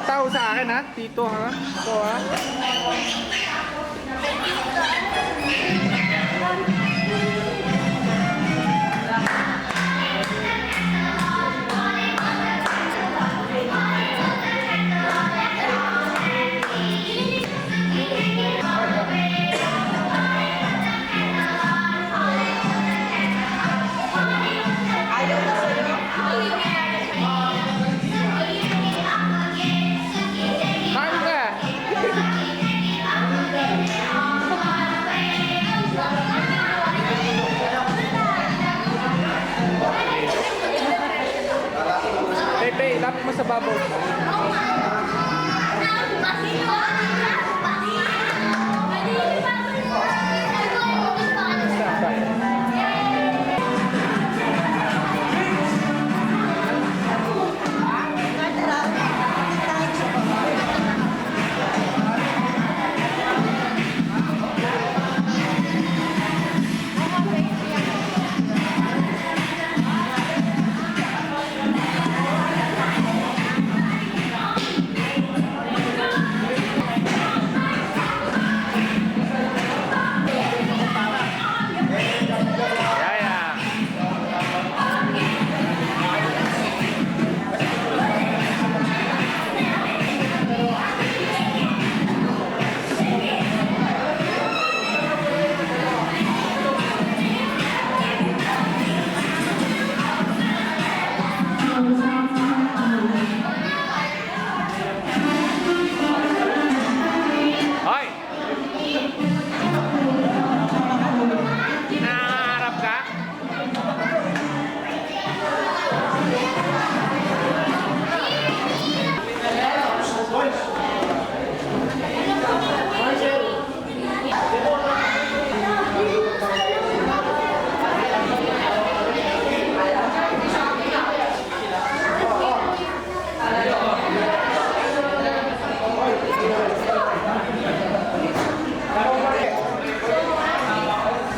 tao sa akin ha, Tito ha. Ito ha. Kain ka. Pepe, lapit mo sa babaw. Hoy! Nangangarap ka?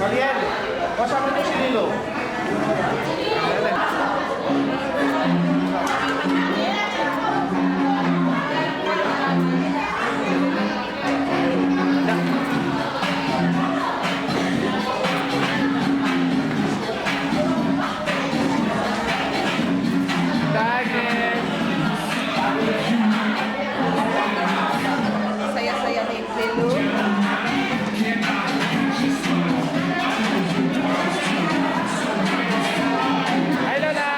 Mariel, kasama niyo si Lilo. Saya-saya ni Lilo. Hi Lola!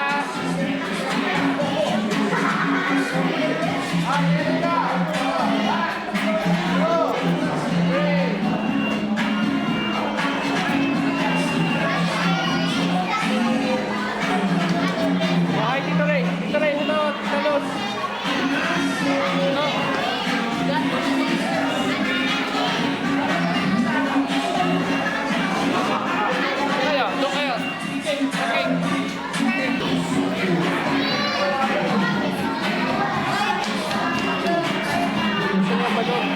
Hi Tito Ray! Tito Ray, hello! Tito Luz! Kayo, doon kayo! Okay! Sino ba doon?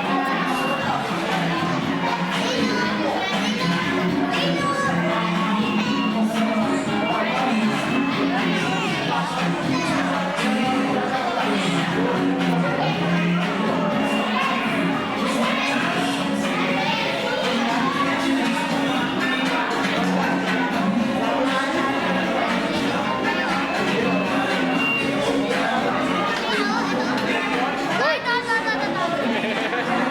No, no, no, no, no.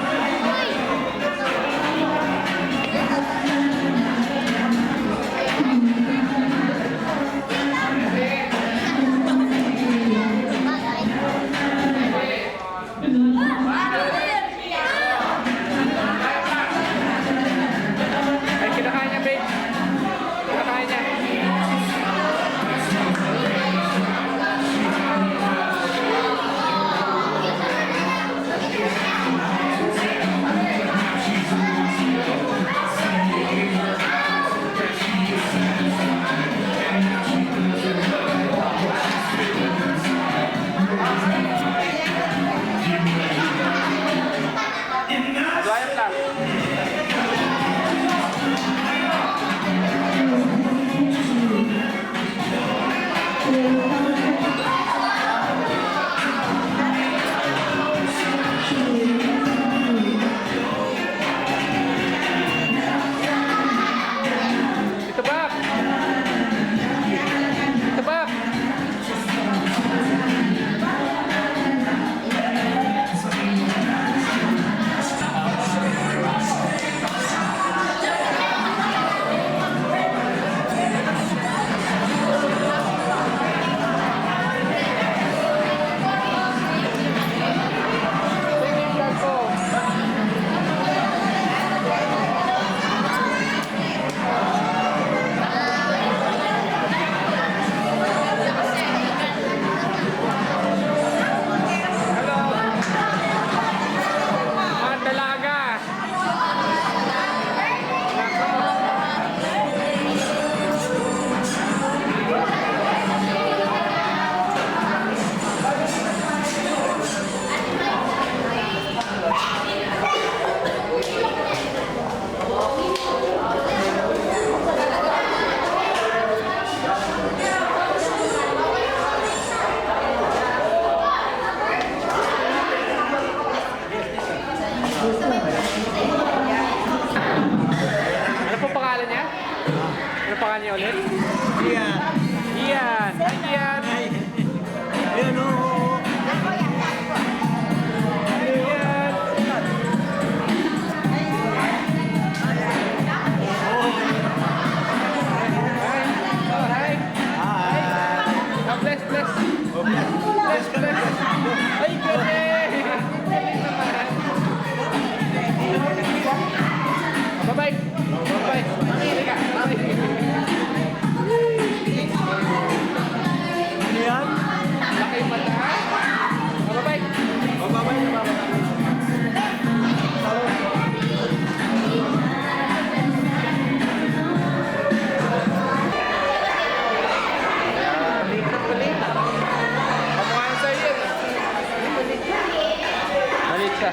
isa.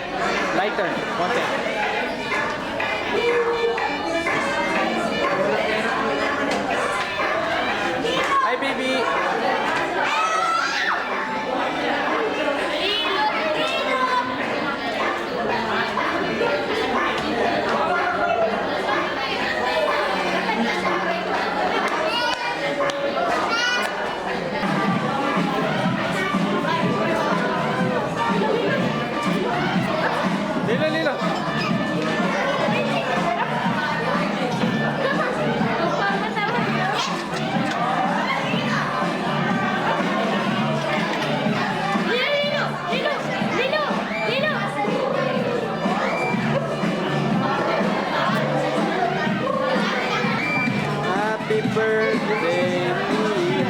Lighter. Konti. Hi, baby. Lilo, Lilo. Happy birthday to you.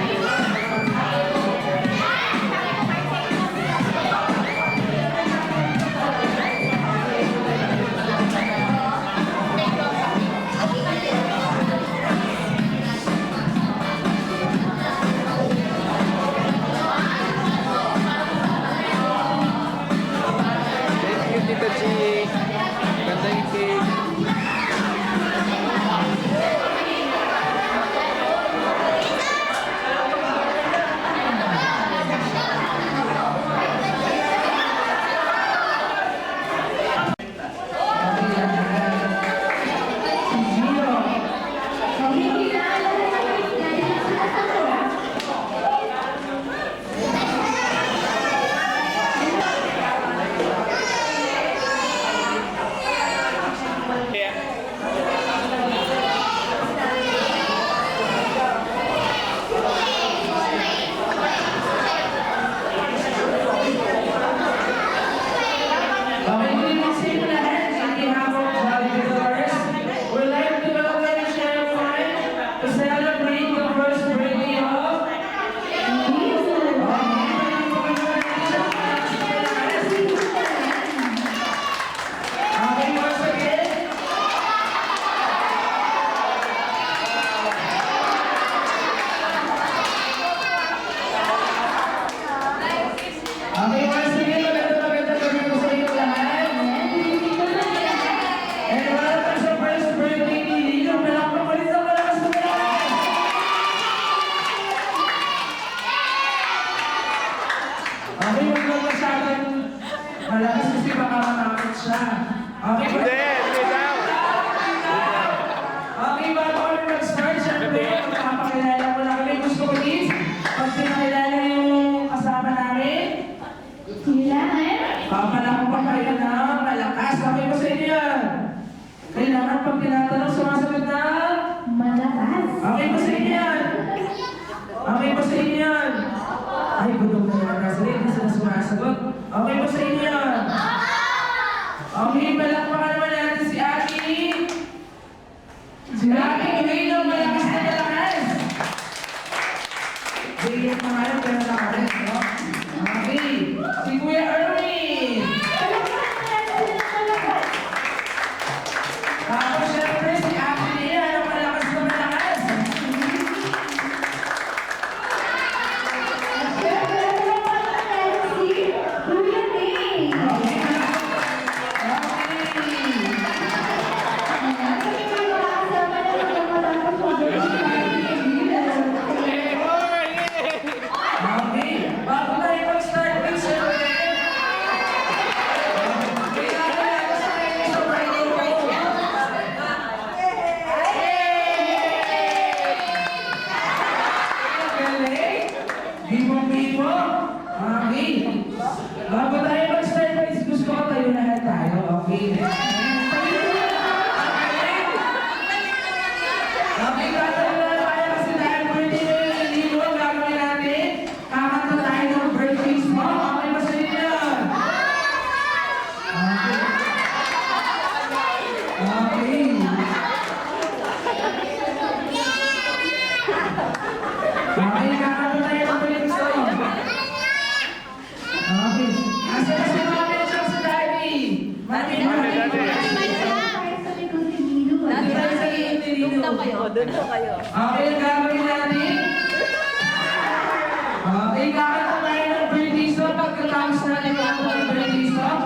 Thank you, Tita G. Ganda yung cake. Okay, good evening sa inyo lahat. On behalf of Jolly Visitors, we'd like to welcome and share fun to celebrate the first birthday of Okay, once again. Okay, once again, magandang gabi po sa inyo lahat. And welcome sa first birthday ni Lilo. Malakpak pa rin sa malakas na malakas. Okay, huwag lang masyadong malakas kasi baka matakot siya. Okay, Hindi daw. okay, bago kami mag-start, syempre, magpapakilala ko lang kami. Gusto ko please, pag pinakilala yung kasama namin, papala ko pa kayo ng malakas. Okay ba sa inyo yan? Kailangan pag tinatanong, sumasagot na? Okay ba sa inyo yan? Okay ba sa inyo yan? Ay, gutom na yan. Kasi hindi sila sumasagot. Okay ba sa inyo yan? Okay, palakpakan naman natin si Aki. Si Aki, gawin ng malakas na malakas. Bigyan pa nga lang, pero nakalit, no? Okay, si Kuya Erwin. Tapos syempre si Aki niya, ang malakas na malakas. Okay, bago tayo mag-start with syempre, kailangan natin sa kayo sa birthday ko. Galing! Bibong-bibo! Okay. Bago tayo mag-start, guys, gusto ko tayo lahat tayo, okay? Okay, gagawin na tayo kasi dahil birthday mo yung Lilo, ang gagawin natin, kakanta tayo ng birthday song. Okay ba sa inyo? Okay. Okay. Okay, kakanta tayo ng birthday song. Okay. Asa na si Mami at saka si Daddy? Mami, Doon po kayo. okay, ang gagawin natin. Okay, kakanta tayo ng birthday song. Pagkatapos natin kakanta ng birthday song,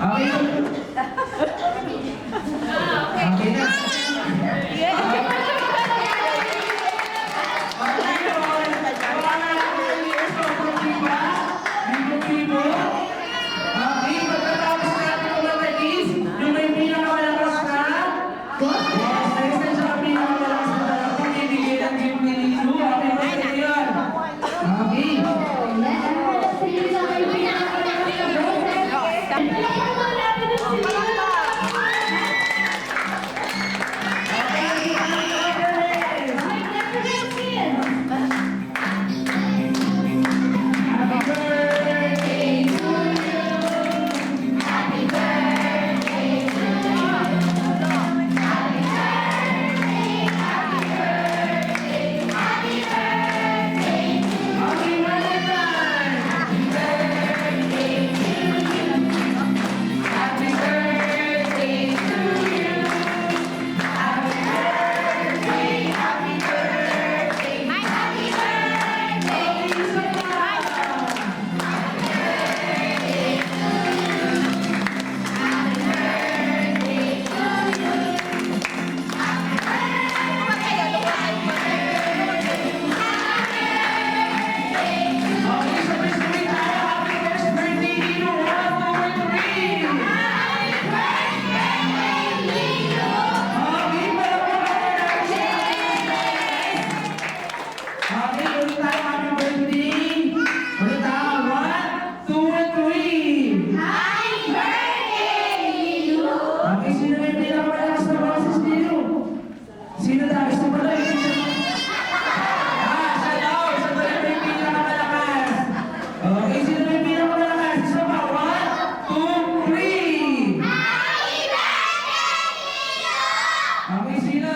Okay. Okay na. Okay, pagkatapos natin umatagis, yung may pinakamalakas na, next sa pinakamalakas na talapang, ibigay ng gift ni Lilo. Okay ba sa yun? Okay. Sino tayo sa pala? Siya daw! Siya daw yung may pinakamalakas! Okay, sino may pinakamalakas? Isa pa? 1, 2, 3! Okay, sino? Okay, sino?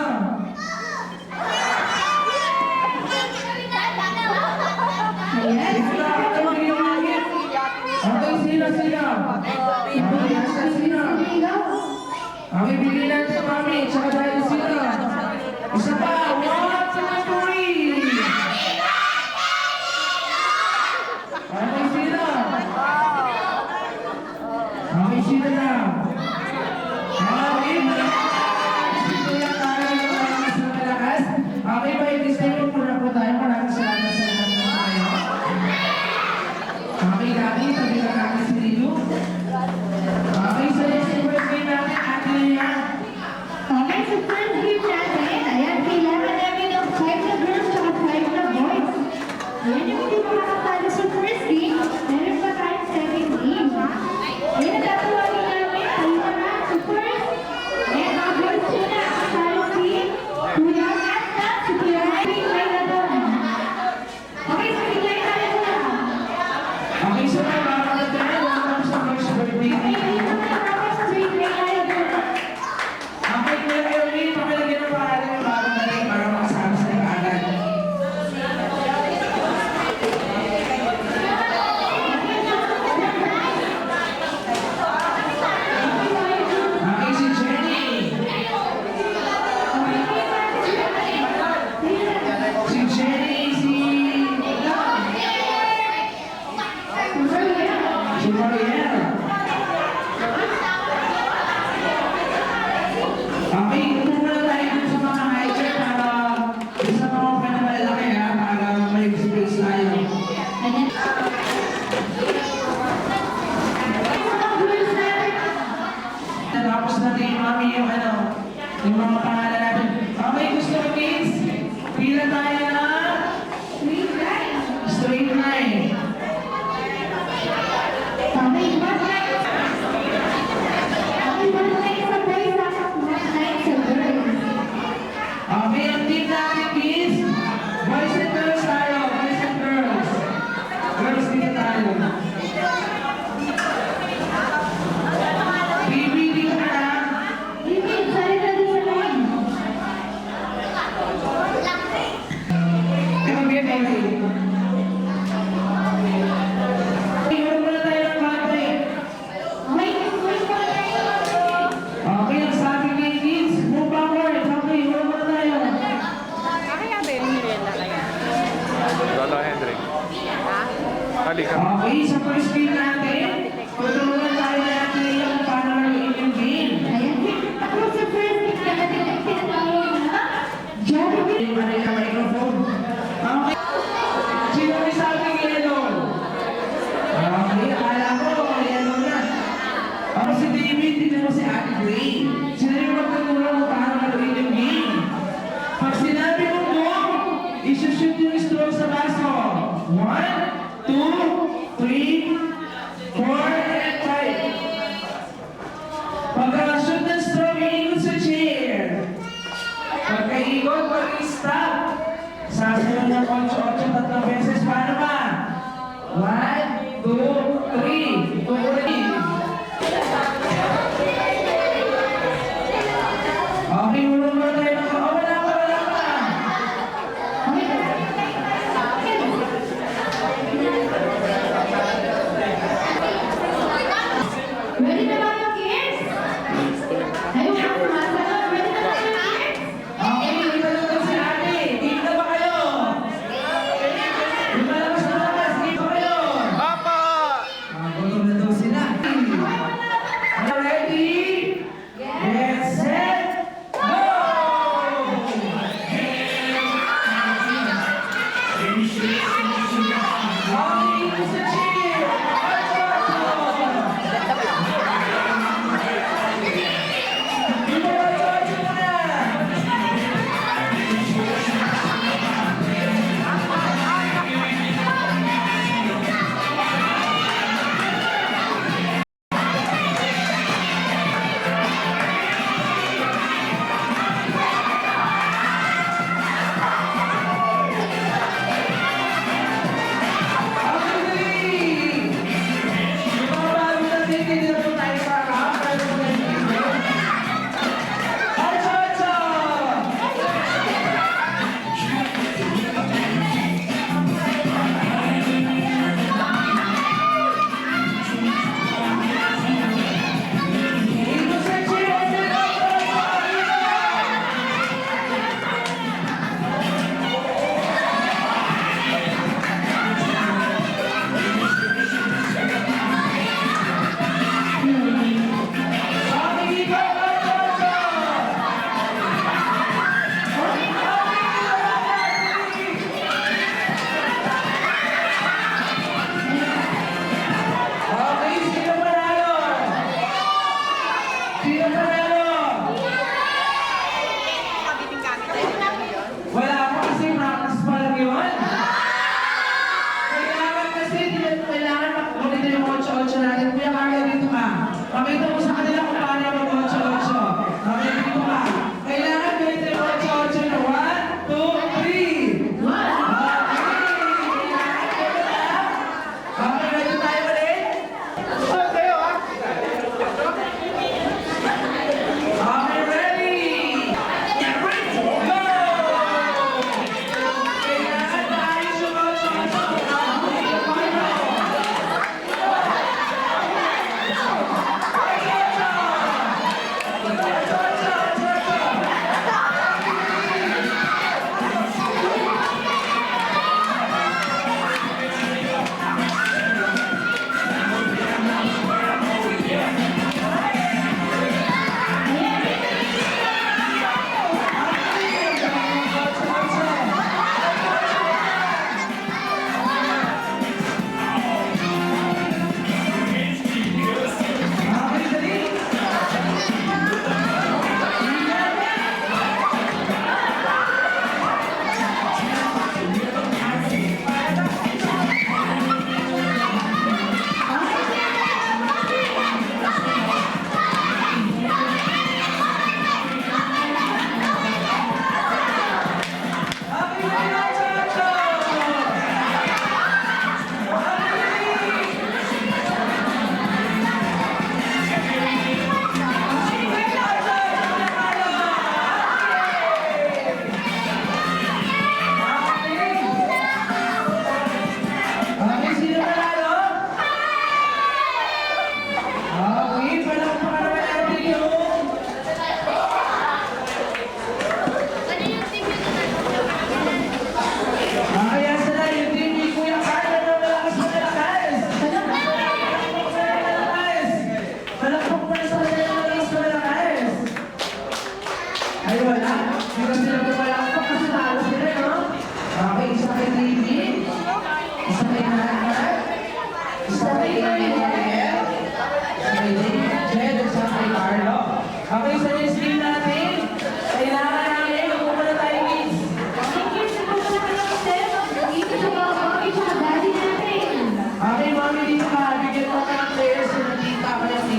Okay, bigyan natin sa mami. Tsaka dahil sino? Isa pa! 1, 2, 3! Okay, sino? Okay, sino na? Okay, sino yung tayo ng malakas na malakas? Okay ba, i-disclaimer muna po tayo. Maraming salamat sa lahat ng tayo. Okay, Laki, sabi na natin si Lilo. Okay, so next birthday natin, Ate Lea. Okay, so first gift natin, ayan, kailangan namin ng 5 na girls at 5 na boys. Ayan yung hindi makakatalo sa first game, meron pa tayong second game. Ayan, natatawarin namin, halika na sa first. Ayan, mga girls yun na, kasalo si Kuya Nasta, si Kuya Ivy, may na doon. Okay, so bigay tayo na. Okay, so may makakatalo tayo. Welcome sa first birthday. Okay, dito na tapos sa bigay tayo doon. Okay, Kuya Erwin, pakilagyan ng pangalan ng bagong dating para makasama sa iyo agad. Okay, si Jenny. Si Jenny, si Mariel. Okay, ito muna tayo dun sa mga hiker para isa pa ako ka na malalaki ha, para may space tayo. Natapos natin yung mami yung yung mga pangalan natin. Okay, gusto mo kids? Pila tayo na straight line. Okay, ang team natin kids, boys and girls tayo, boys and girls. Girls dito tayo. Baby, dito ka na. Bibi, sali na din sa line. Pakita mo sa kanila kung paano mag-8-8. Okay, dito ka. Kailangan gawin tayo 8-8 na 1, 2, 3. Okay, ready tayo ulit? Saan kayo, ha? Okay, ready?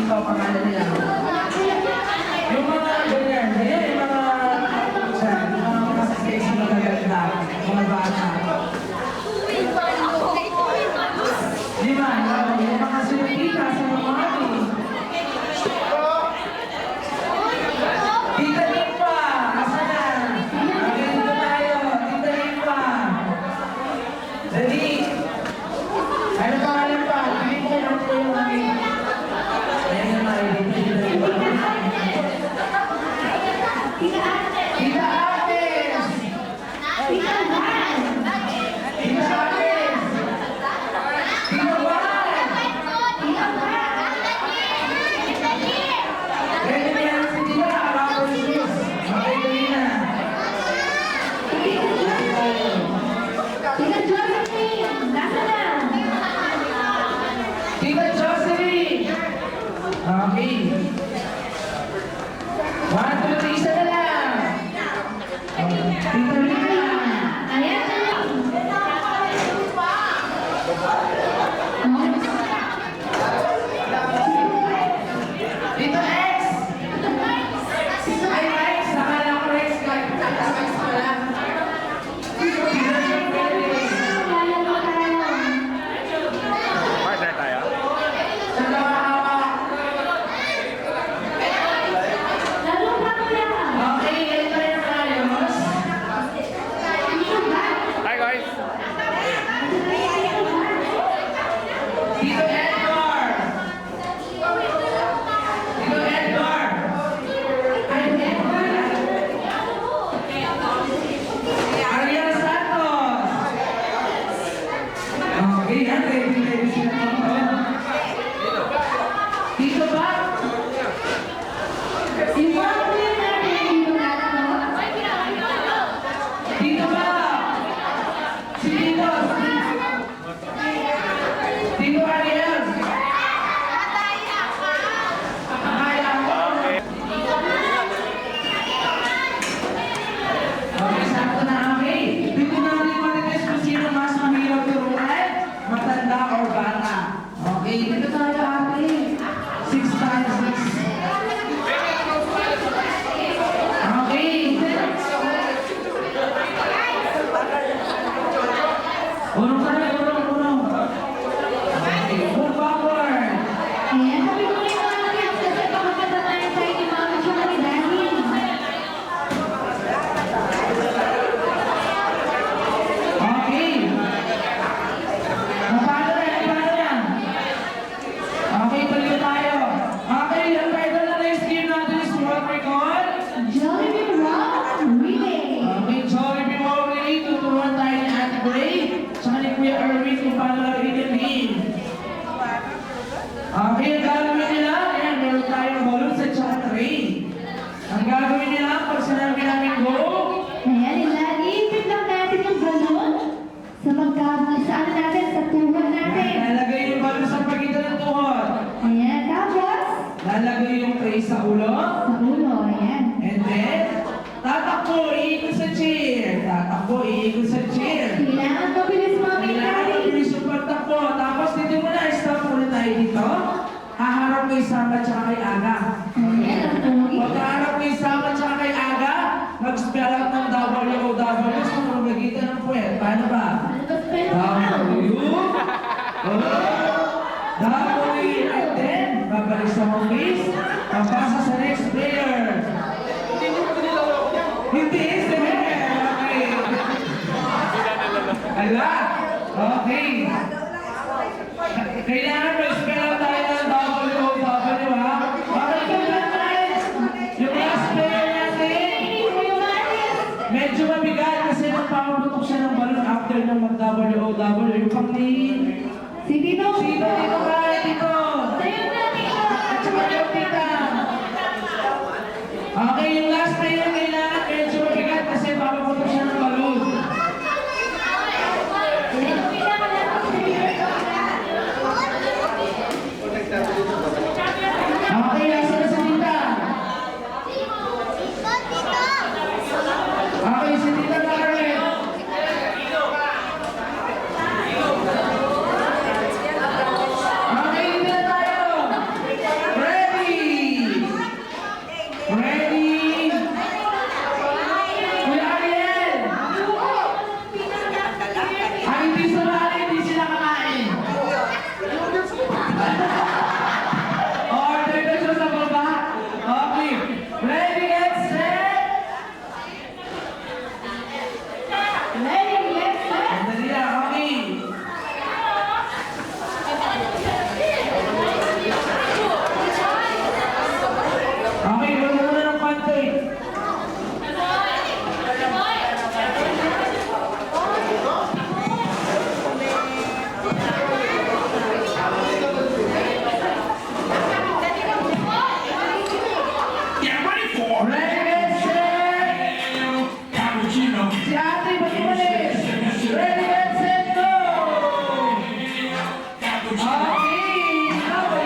Go! Kailangan tayo sa 6 lalagay yung tray sa ulo. Sa ulo, ayan. And then, tatakbo, iikot sa chair. Tatakbo, iikot sa chair. Kailangan mabilis mga Kailangan Mary. mabilis yung pagtakbo. Tapos dito muna, stop muna tayo dito. Haharap kay Sama tsaka kay Aga. Ayan, ang pogi. Pagkaharap kay Sama tsaka kay Aga, mag-spell out ng WOW sa pamamagitan ng puwet. Paano ba? Ano ba spell out? W, W, and then, babalik sa office, papasa sa next player. Hindi, sige. Okay. Ala, okay. Kailangan mag-spell out tayo ng WOW, ha? Okay, guys. Yung last player natin, medyo mabigat kasi nang pamaputok siya ng balon after ng mag-WOW. Yung pang ni... Si Tito. Sino dito ka? Dito! Tayo na, Tito. At saka yung tita. Okay, yung last player kailangan medyo mabigat kasi pamaputok siya ng balon. Okay, nasa na si tita. Okay, si tita Karen. Okay, dito na tayo. Ready? Ready? Kuya Ariel. Ay, hindi sumali, hindi sila kakain. Order na siya sa baba. Okay. Ready, get set. Ready, get set. Sandali lang, okay. Okay, wala muna ng pantay. Get ready for Ready, get set. cappuccino. Si ate, ba't umalis? Ready, get set, go! Cappuccino. Okay,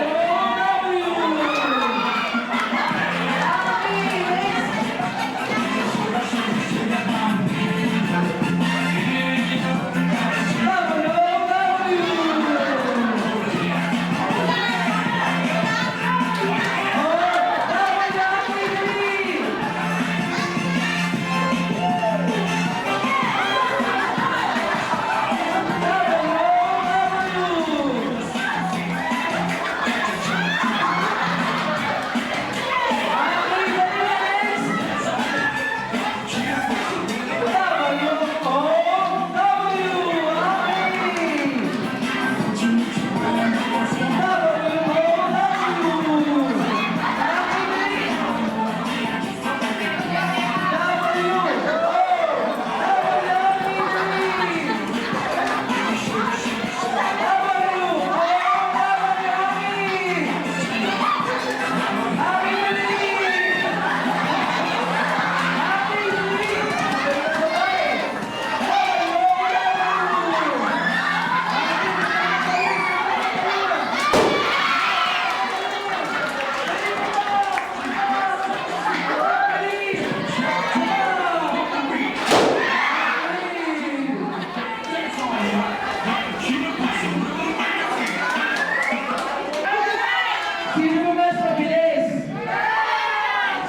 Sino mas mabilis?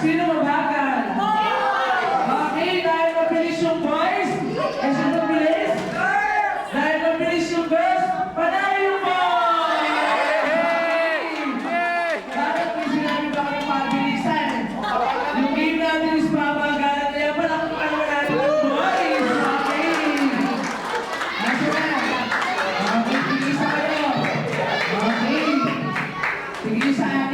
Sino mabagal? Okay, dahil mabilis yung boys, eh sino mabilis? Dahil mabilis yung girls, panalo yung boys! Bakit may sinabi ba kayo mabilisan? Yung game natin is pabagalan, kaya palakpakan mo natin ang boys! Okay! Nasa na? Okay, tigisa kayo. Okay. Tigisa akin.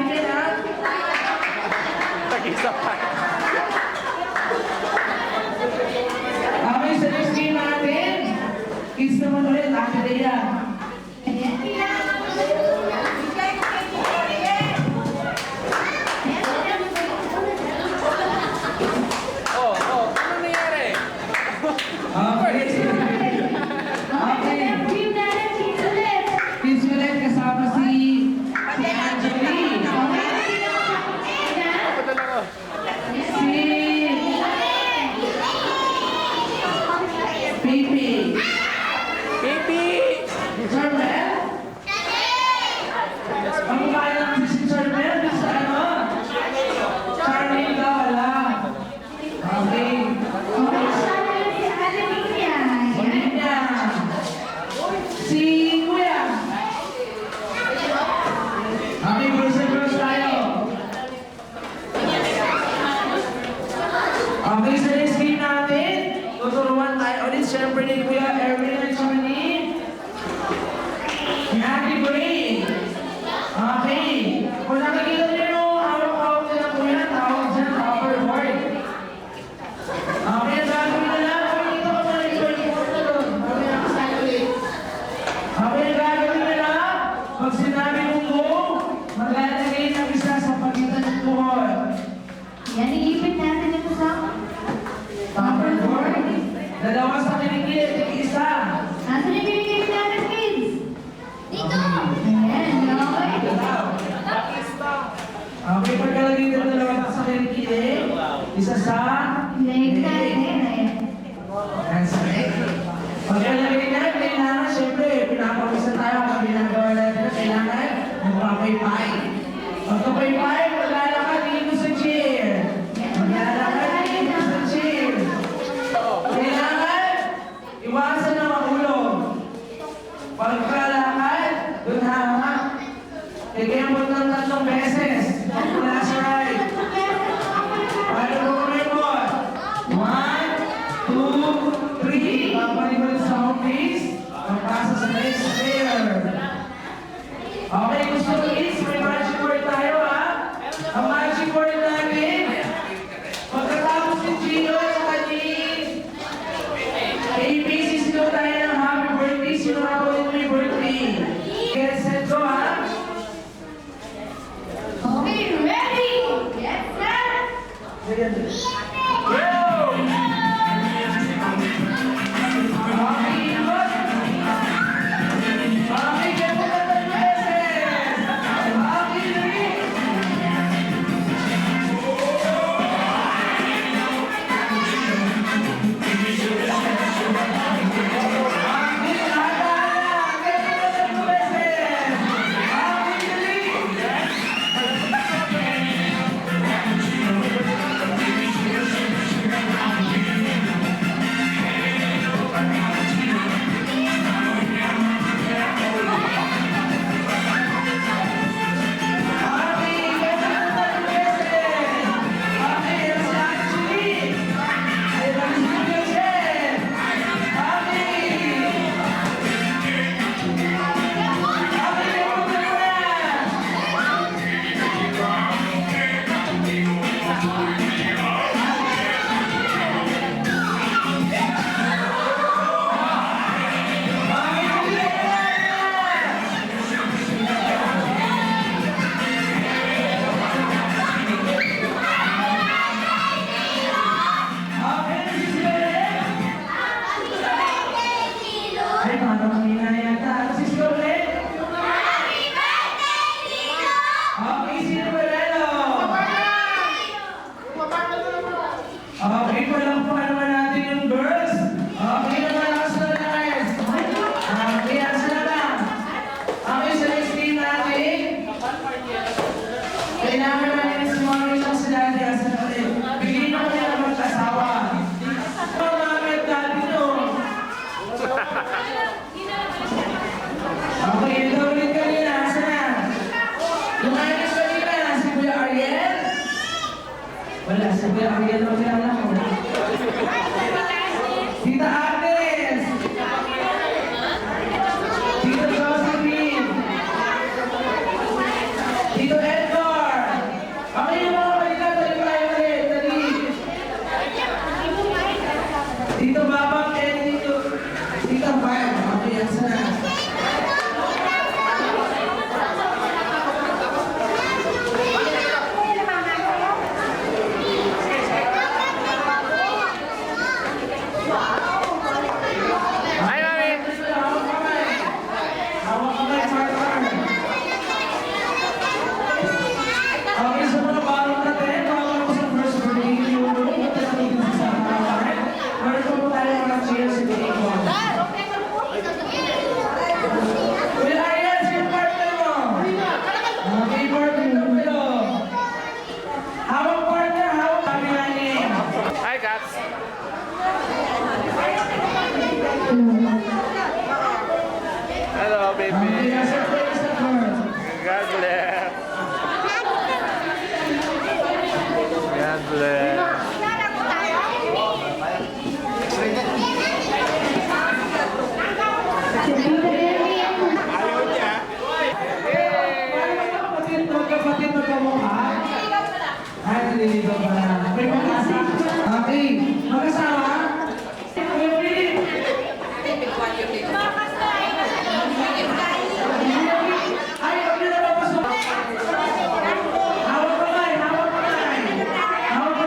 Yan, iipit natin ito sa Number 4. Dalawa sa kinikili, isa. Nasaan yung pinigil natin, kids? Dito! Ayan, okay. Okay, pagkalagay ng dalawa sa kinikili, isa sa Leg natin, ayan. That's right. Pagkalagay na, kailangan, syempre, pinapawisa tayo kung ginagawa natin na kailangan magpapaypay. Pagkapaypay, maglalakad dito sa chair. Maglalakad dito sa chair. Kailangan, iwasan na mahulog. Pagkalakad, dun hamak. Kikimot ng 3 beses. Last right. Paano mo remember? 1, 2, 3. Babalik mo sa home base. Pagpasa sa next player. Okay, gusto ko is may magic word tayo ha. Ang magic word natin. Pagkatapos ni Gino at ni ABC, sino tayo ng happy birthday. Sino ako din may birthday. Get set, go ha. Okay, ready? Get set! Ay, parang kanina yata. Si Scarlett? Okay, sino ba lalo? Okay, palakpakan naman natin yung girls. Okay naman ako sa guys. Okay, asa na lang. Okay, sa next game natin. Kailangan natin si Mami lang sa dati. Asa na ulit. Bigyan mo niya ng mag-asawa. Mga dati no. Okay, ito ulit kanina. Asa na? Yung ayos kanina, si Kuya Ariel? Wala, si Kuya Ariel ang kilala ko. Tita Agnes! Tito Josephine! Tito Edgar! Okay yung mga kanina, dali tayo ulit, dali! Tito Babak and Tito Barb. Okay, asa na? Hi, Mami! Okay, sa mga barong natin, bawal ko sa first birthday, yung natin sa kawan. Meron po tayo ng cheers sa bigay ko. Kuya Ariel, sino partner mo? Okay, partner mo kayo. Hawak partner, hawak kami natin. Hi, Cats! Hello, baby! Okay, nasa place na first. God bless! God bless! Si Tita Ellie ang Kapatid magkamukha? Ay, naliligaw pa na. May mag-asa. Okay, mag-asawa? Kuya Philip! Ay, huwag niyo na papasok. Hawak kamay, hawak kamay. Hawak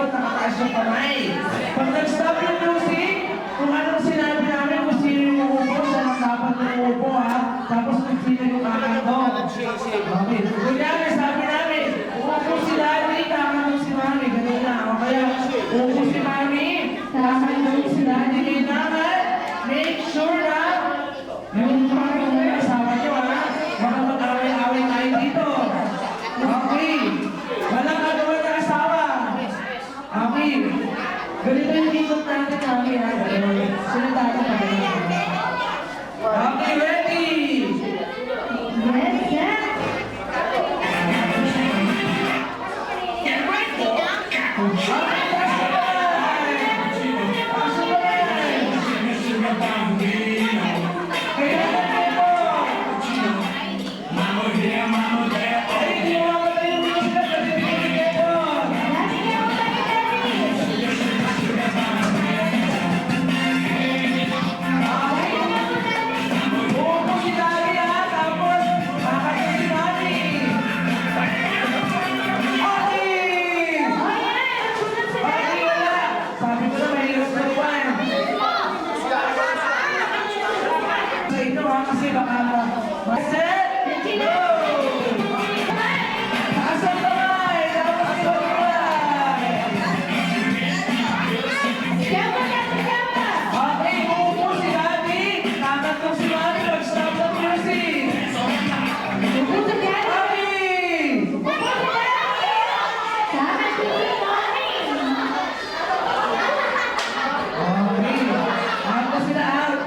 likod, nakataas yung kamay. Pag nag-stop yung music, kung anong sinabi namin, kung sino yung uupo, siya lang dapat yung uupo ha. Tapos kung sino yung kakando. Okay. Kunyari, sabi namin, uupo si Daddy, kakando si Mami. Ganun na. O kaya, uupo si Mami, kakando si Daddy. Kailangan, make sure na yung Mami mo yung asawa nyo ha. Baka mag-away-away tayo dito. Okay. Walang kagawa na asawa. Okay. Ganito yung ikot natin kami ha. Sinata ko pa rin. Okay, ready? Yes, sir. Get ready for Apple Chino. Okay, kasabay! Kasabay! Mr. Bambino. Kailangan kayo! Mama here, mama there. Ay, hindi mo matay yung music at natitigil kayo! Lagi niyo ako tayo, Daddy. Uupo si Daddy ha, tapos kakanta si Mami! Okay! Oh, yan. Sunod si Okay, Daddy. wala! Sabi ko na mahirap na iwan. Sa ito ha, kasi baka set, go! Taas ang kamay! Tapos ibang kamay! Siyempre, siyempre. Okay, uupo si Daddy, kakanta si Mami, mag-stop the music! Upo si Daddy. Mami! Upo si Daddy. Sama si Mommy. Okay, ako sila out.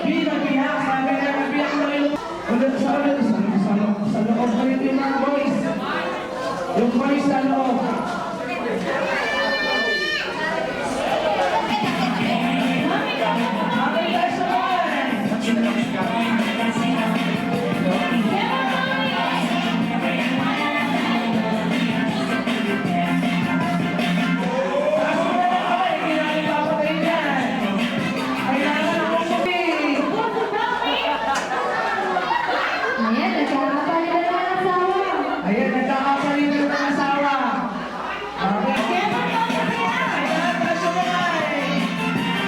Bilang-bilang, sabi na bilang na yung ulit sa loob pa rin yung mga boys. Yung boys sa loob. Okay, guys, sabay! Taas mo na lang kamay, hindi namin papatayin yan. Kailangan akong sabihin. Upo si Mommy. Ayan, nagkakapalitan na ng asawa. Ayan, nagkakapalitan ng asawa. Okay. Siyempre, Mommy, yan. Ayan, taas mo na kamay.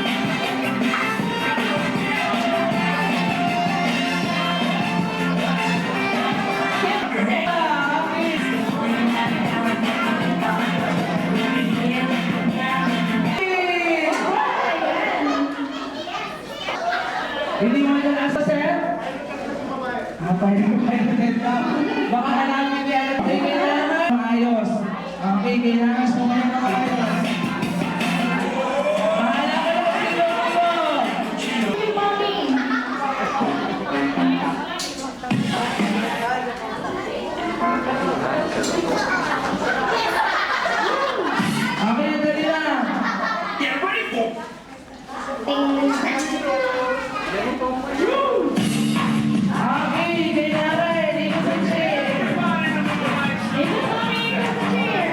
Hindi mo yan asa, sir? Baka hanapin niya. Okay, kailangan maayos. Okay, kailangan sumayin na maayos. Bahala ka na sa ilo mo. Si Mommy. Okay, dali lang. Get ready for Okay, kailangan. Hindi ko sa chair. Ito, Mommy, ito sa chair.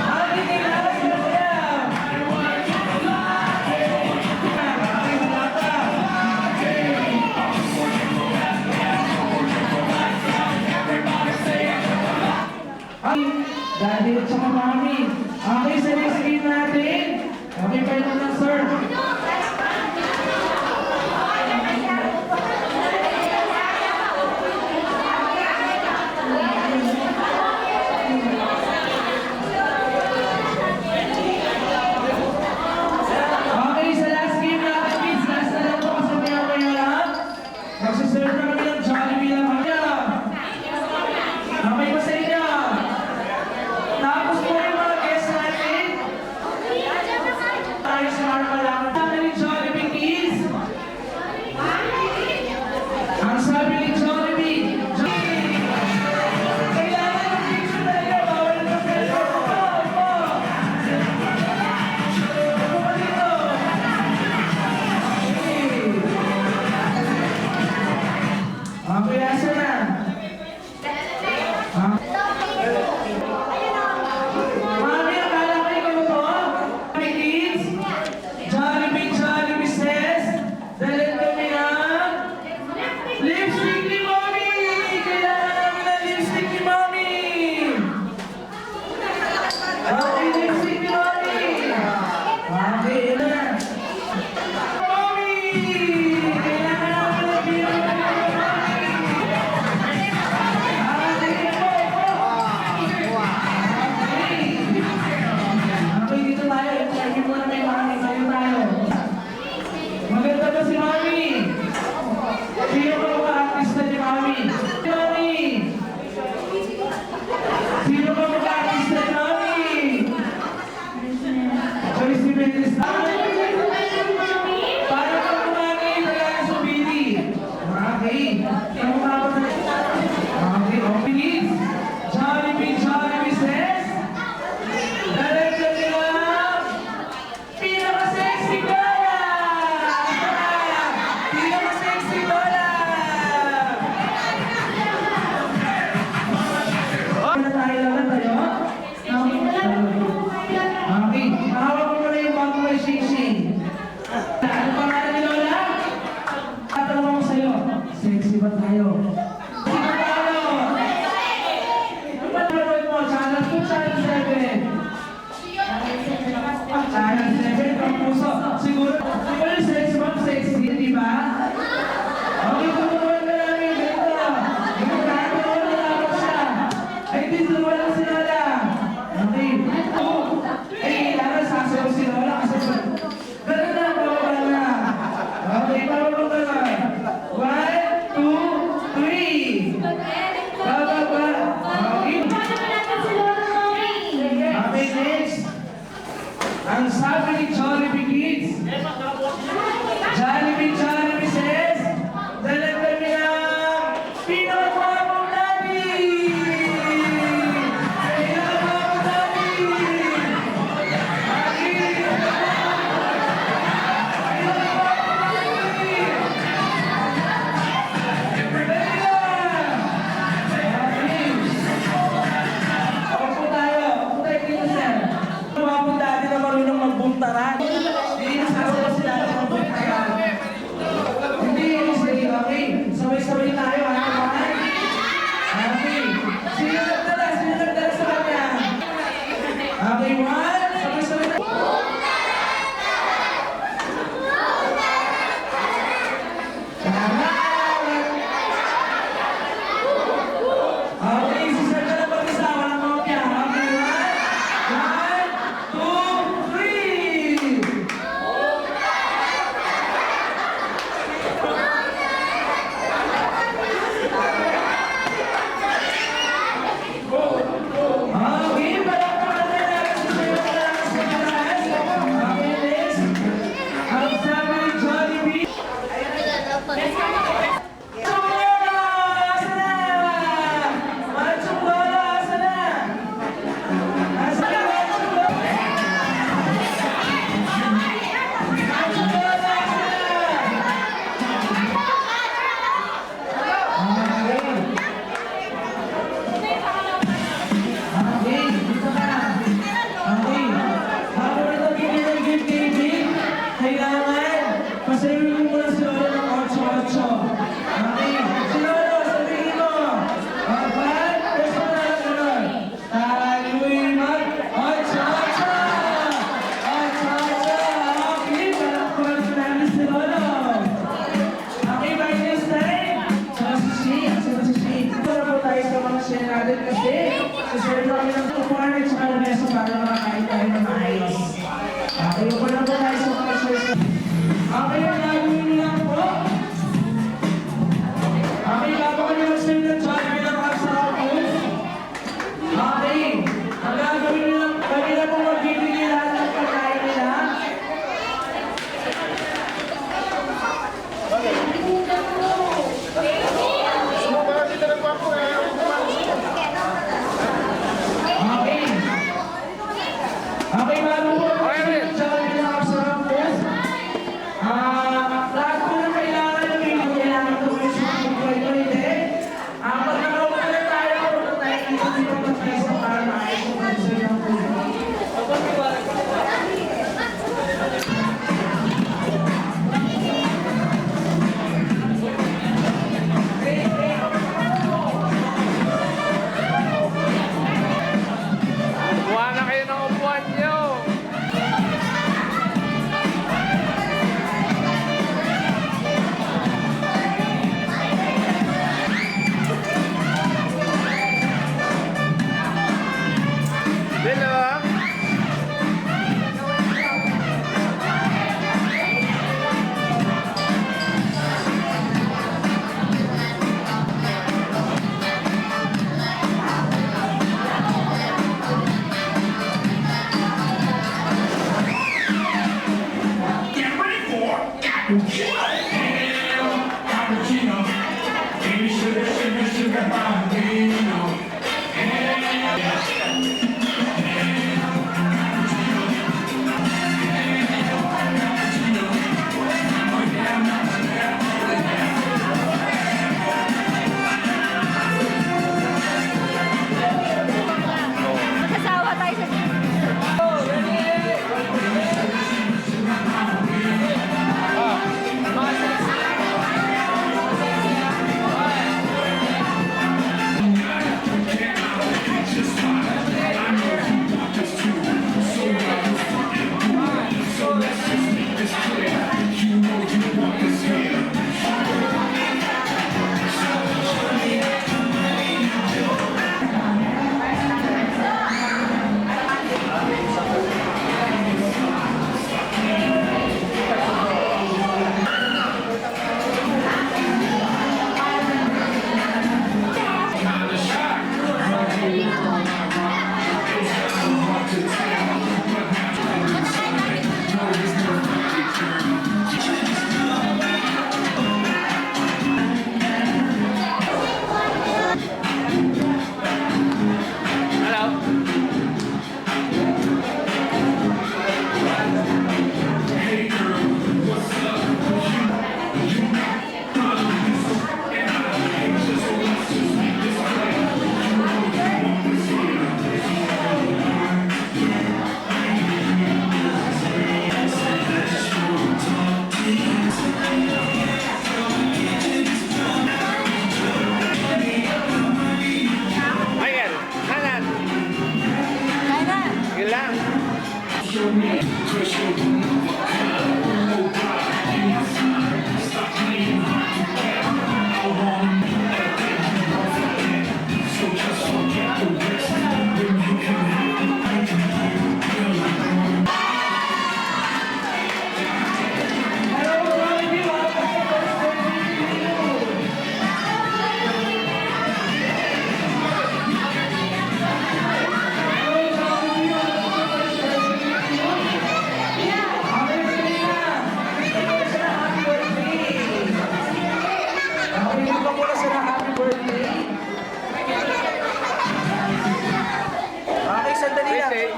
Okay, kailangan sila sila. Okay, wala pa. Dahil sa Mami. Okay, sa next game natin. Okay, pa ito na, sir. Okay, sa last game natin, kids. Last na lang po kasi maya-maya lang. Magsiserve na kami ng Jollibee lang kami. Okay ba sa inyo? Tapos po yung mga guests natin. Ayos na Ang sabi ni Jollibee Kids, Jollibee says, dalag kami ng pinakagwapong nabi! Pinakagwapong nabi! Magbuntaran. Hindi nasasala sila ng magbuntaran. Hindi, sige, okay. Sabay-sabay tayo, ha? Okay. Sino nagdala? Sino nagdala sa kanya? Okay, one. Sabay-sabay tayo. Tama! Okay, sisal ka na mag-isa. Walang kopya. Okay, one, two, three. Okay, palakpakan na natin si Kuya Malakas sa Malakas. Okay, next. Ang sabi ni Jollibee. Chunggola! Asa na? Mga Chunggola, asa na? Asa na mga Chunggola? Mga Chunggola, asa na? Okay, dito ka. Okay. Habang ito bigyan ng gift kay Vic, kailangan pasabihin mo muna si Lolo ng 8-8. Okay. Si Lolo, sabihin mo. Apat, gusto mo na lang gano'n. Tayo'y mag-8-8. 8-8. Okay, palakpakan sa namin si Lolo. Okay, by this time, si Shane. Ito na po tayo sa mga Shane natin kasi susunod kami ng tupuan at saka ng mesa para makakain tayo ng maayos. Okay, upo na po tayo sa mga Shane. Okay, ang gagawin lang po. Okay, bago niyo mag-send ng Jollibee ng Kapsarap Foods. Okay, ang gagawin lang, kami na po magbibigay lahat ng pagkain nila. Okay. Okay, bago po mag-send ng Jollibee ng Kapsarap Foods. Lahat po na kailangan na may kailangan ito may sa buhay ko hindi. Pag nakaupo na tayo, punta tayo dito ng pwesto para maayos yung concern ng puso. Kuha na kayo ng upuan nyo. your name, cause you're one of a kind. Oh God, you my sign. Stop playing hard to get. I want everything you want for it. So just forget the rest. When you can have it, I can have it. Feel like I want Hello, Jollibee! Welcome to First Birthday to you! Hello, Jollibee! Welcome to First Birthday to you! Okay, Selena! Bigyan mo sila happy birthday! Okay, bigyan mo sila happy birthday! Okay, sandali lang! Birthday.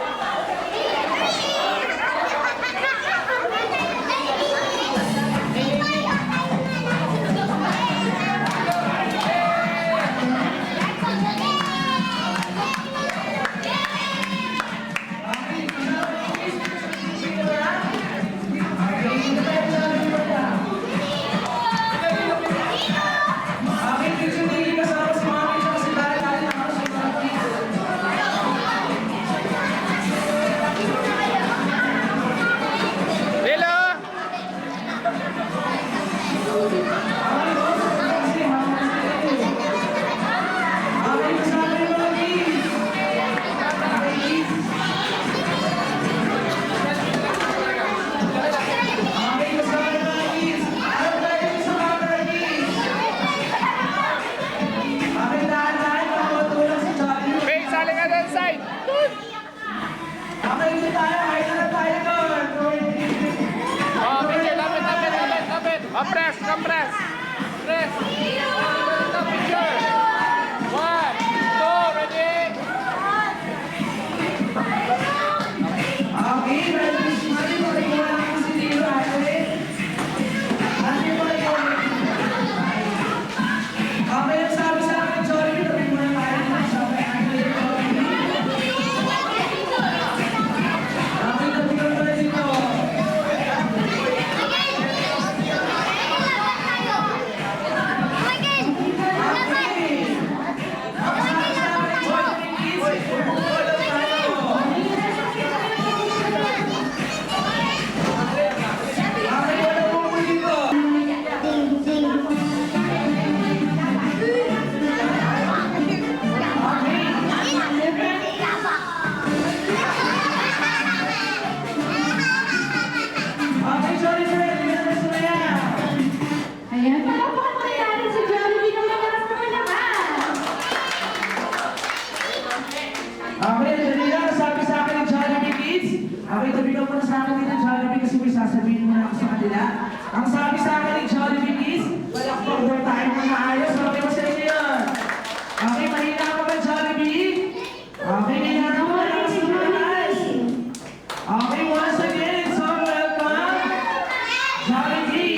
Okay, picture taking kasama si Mami at si Daddy natin ang house of Mami. Lilo! Okay, kasama yung mga kids. Okay, kids. Okay, kasama yung mga kids. Ano tayo sa camera, kids? Okay, lahat-lahat makakatulong si Jollibee. Hey, sali ka doon side! Okay, ito tayo. Kahit na tayo doon. Oh, picture, lapit, lapit, lapit, lapit! Compress, compress! Press! Ito, picture! 1, 2, ready? Okay, Merry Christmas. Pakikuha natin si Tito Ate. Ate, pakikuha natin. Okay, ang sabi sa akin, Jollibee, tabi mo na tayo dito sa may Ate Jollibee. Okay, tabi ka muna dito. Okay. Ang sabi sa akin, Jollibee kids, pupukuha lang tayo. Okay, wala po mo dito. Okay, sorry sir, hindi na masaya. Ayan, palakpakan mo kaya natin si Jollibee ng malakas na malakas. Okay, dali lang, sabi sa akin ng Jollibee kids. Okay, tabi ka muna sa akin dito, Jollibee, kasi may sasabihin muna ako sa kanila. Ang sabi sa akin ng Jollibee kids, palakpak daw tayo ng maayos. Okay ba sa inyo yun? Okay, mahina ka ba, Jollibee? Okay, mahina ka ba? Malakas na malakas. Okay, once again, so welcome, Jollibee.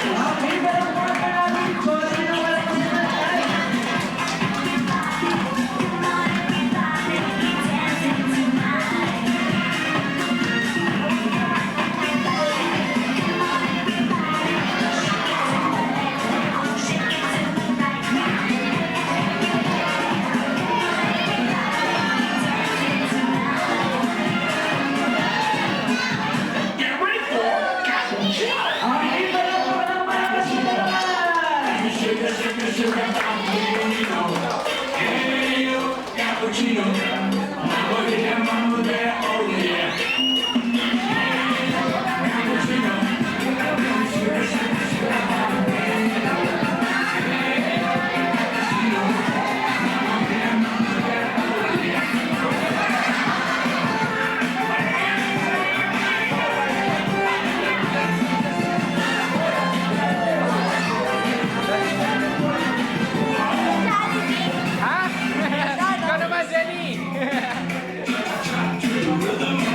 Okay, palakpak ka namin, Jollibee, na malakas na malakas. Get ready for cappuccino. Okay, palakpak ng malakas na malakas. Sugar, sugar, sugar, bambino. Hey, yo, cappuccino. Mama here, mama there, oh yeah. Cappuccino. Sugar, sugar, sugar, bambino. Hey, yo, cappuccino. Mama here, mama there, oh yeah. Ha? Ikaw naman, Jenny! To the rhythm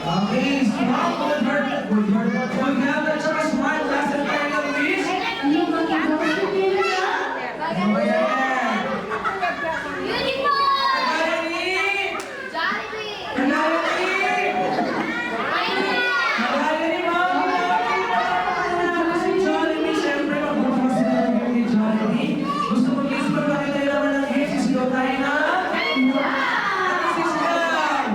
Okay, strong, good heart, at saka smart, last and final wish. Yung magkakaroon sa pila na. Ano yan? Uniform! Kagaya ni... Jollibee! Kagaya ni... Kagaya ni Mami! Si Jollibee, siyempre, magbubukas sila ng gift ni Jollibee. Gusto mo guys, magpakita yung naman ng gift, sisigaw tayo na... Sisigaw!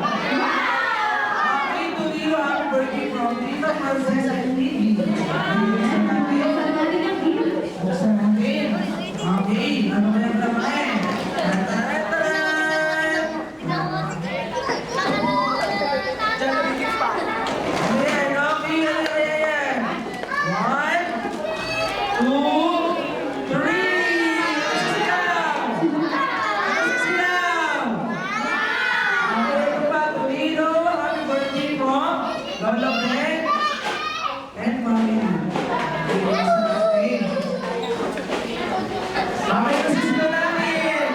Okay, Tuliro, happy birthday from Tita Princess and Lily. Buksan natin ang gift. Buksan natin. Okay, ano ba yung laman? Tataran! Ayan, Rocky, ano yan? 1, 2, 3! Sisigaw! Sisigaw! Okay, ito pa, Tuliro, happy birthday po. Lola Beth and Mami. Okay. Okay, nasisigaw namin.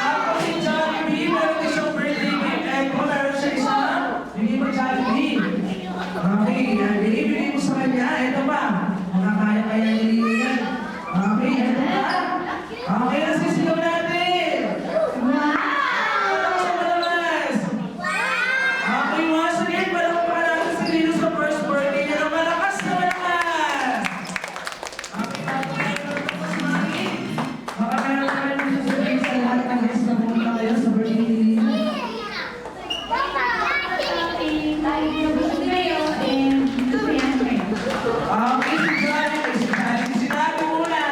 Ako si Jollibee, meron din siyang birthday gift. Echo, meron siya isa. Bigay mo Jollibee. Okay, bigay mo sa kanya. Ito pa. Makakaya kaya nilito yan. Okay, ito pa. Okay, nasisigaw natin. Sa malakas. Okay, once again, palakpakan natin si Lino sa first birthday niya ng malakas na malakas. Okay, tapos Mami. Baka meron ka rin gusto sabihin sa lahat ng guests na pumunta kayo sa birthday ni Lino. Okay, si Jollibee. Si Dati muna.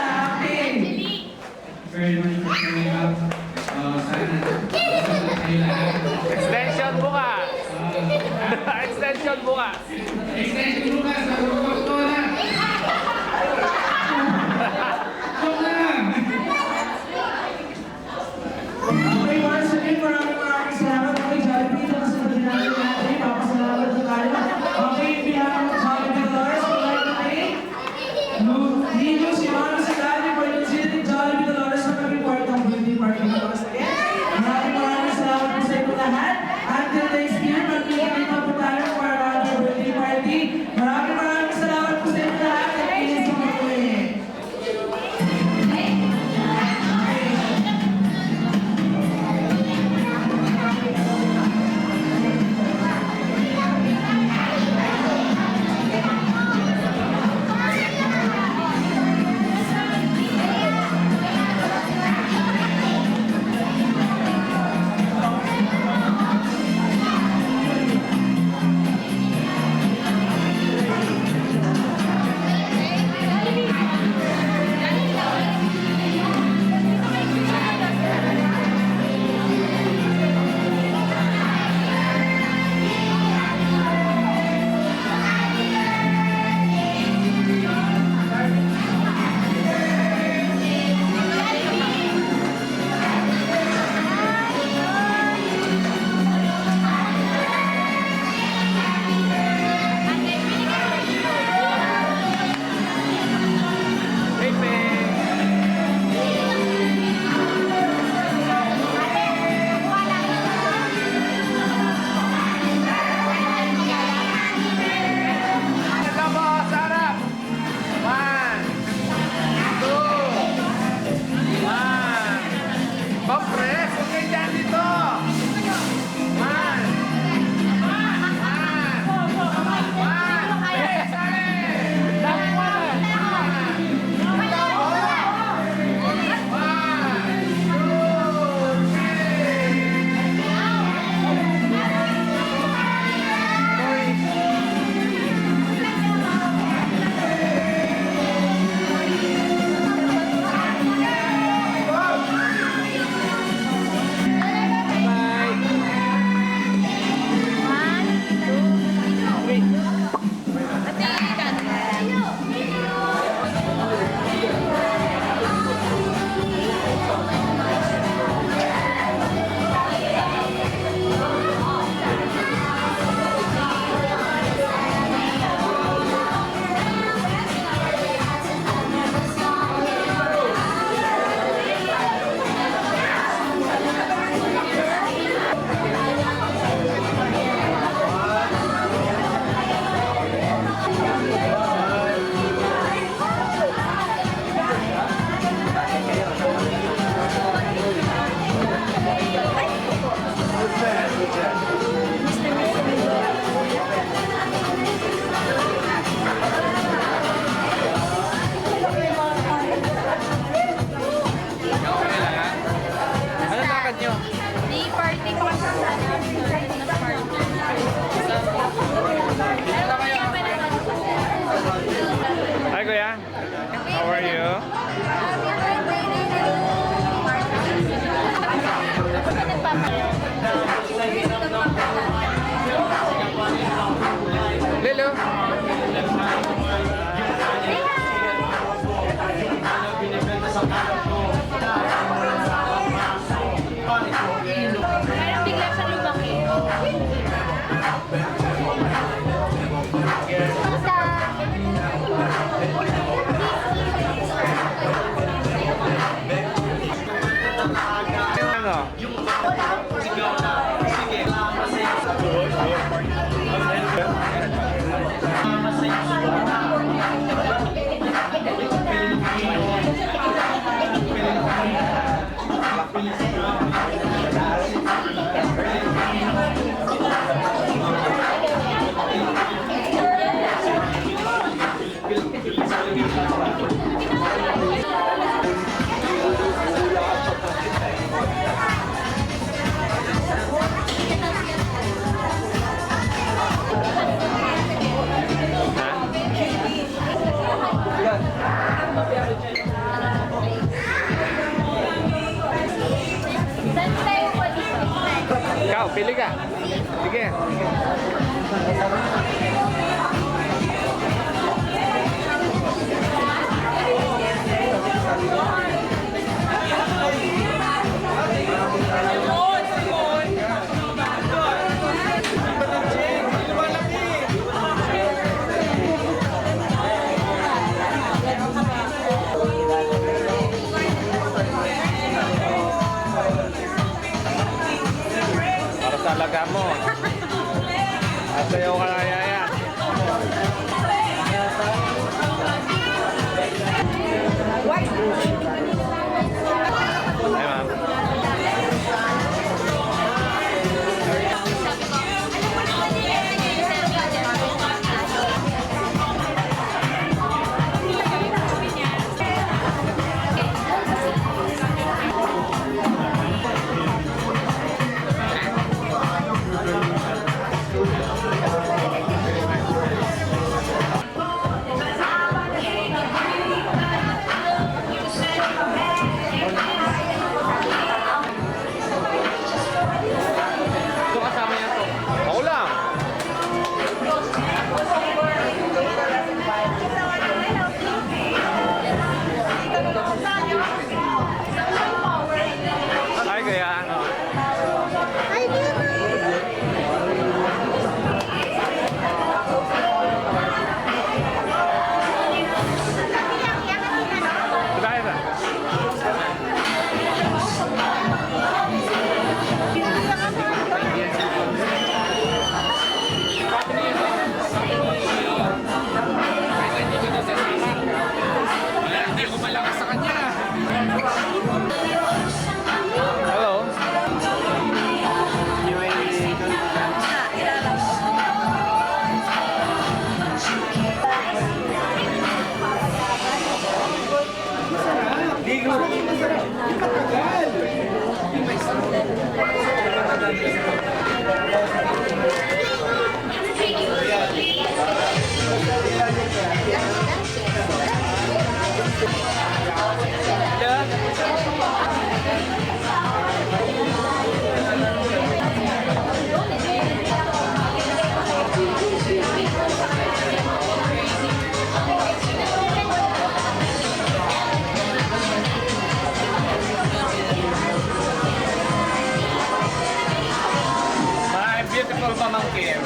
Okay. Very much for showing up. Sana kayo lahat. Extension bukas. Extension bukas. Extension bukas, nagpapag ko na. Joke lang. Okay, once again, maraming salamat. Okay, Jollibee, ito kasi natin natin. Papasalamat na tayo. Okay, in behalf of Jollibee Dolores, we'd like to thank Lino, si Mami, si Daddy, for considering Jollibee Dolores na kami part ng birthday party na once again. Maraming salamat po sa inyo lahat. Until next year, magkikita po tayo para sa birthday party. Maraming salamat. Parang bigla siya lumaki. Ano? Saan tayo pwede? Ikaw, pili ka. Sige. Para sa alaga mo. At sa'yo ka na yaya. Ay, ma'am. Ito kasama niya to. Ako lang. Ay, kaya ano. Dahil na. Hindi ko malakas sa kanya. Hello. My beautiful pamangkin.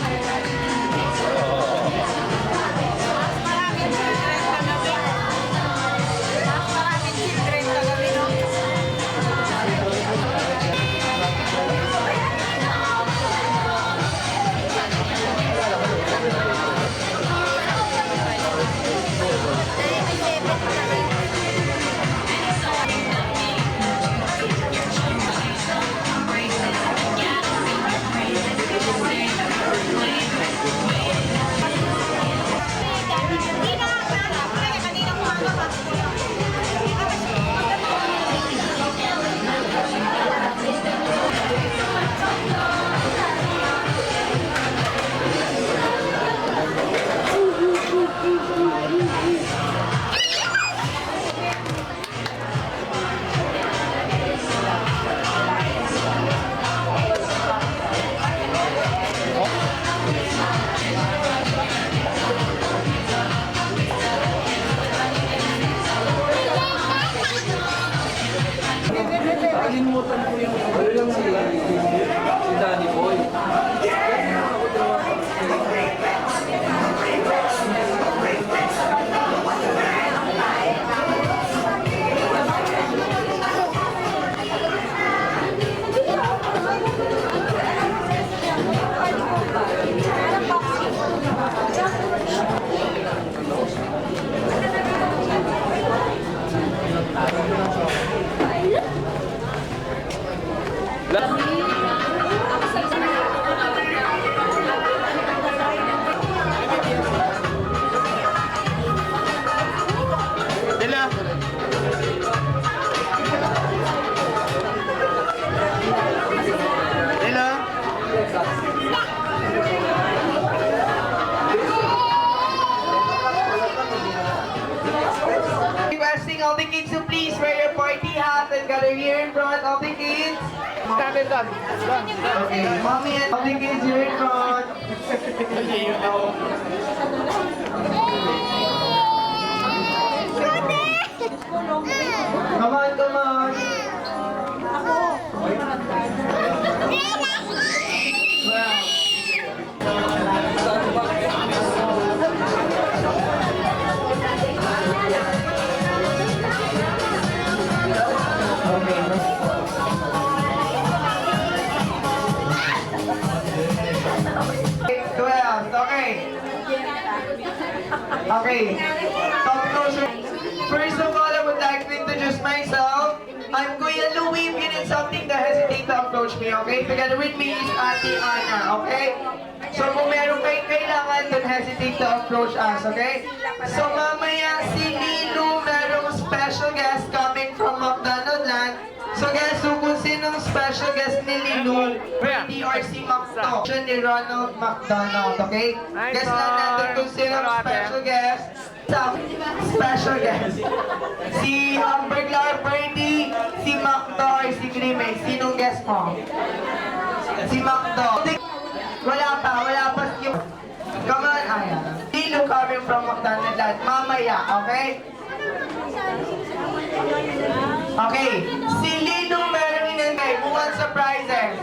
doon. Okay, mommy and all the kids, you're in front. Come on, come on. Okay. Top closer. First of all, I would like to introduce myself. I'm Kuya Louie. If you need something, don't hesitate to approach me, okay? Together with me is Ate Ana, okay? So kung meron kayong kailangan, don't hesitate to approach us, okay? So mamaya si Lilo, merong special guest coming from McDonald Land. So guys, so kung sinong special guest ni Lilo, hindi or si Macdo, siya ni Ronald McDonald, okay? Guess lang natin kung sinong special guest. Special guest. Si Burglar Birdie, si Macdo, or si Grimay. Sinong guest mo? Si Macdo. Wala pa yung... Come on, Aya. Lilo coming from McDonald Land. Mamaya, okay? Okay. Si Lilo meron inantay. Who wants the prizes?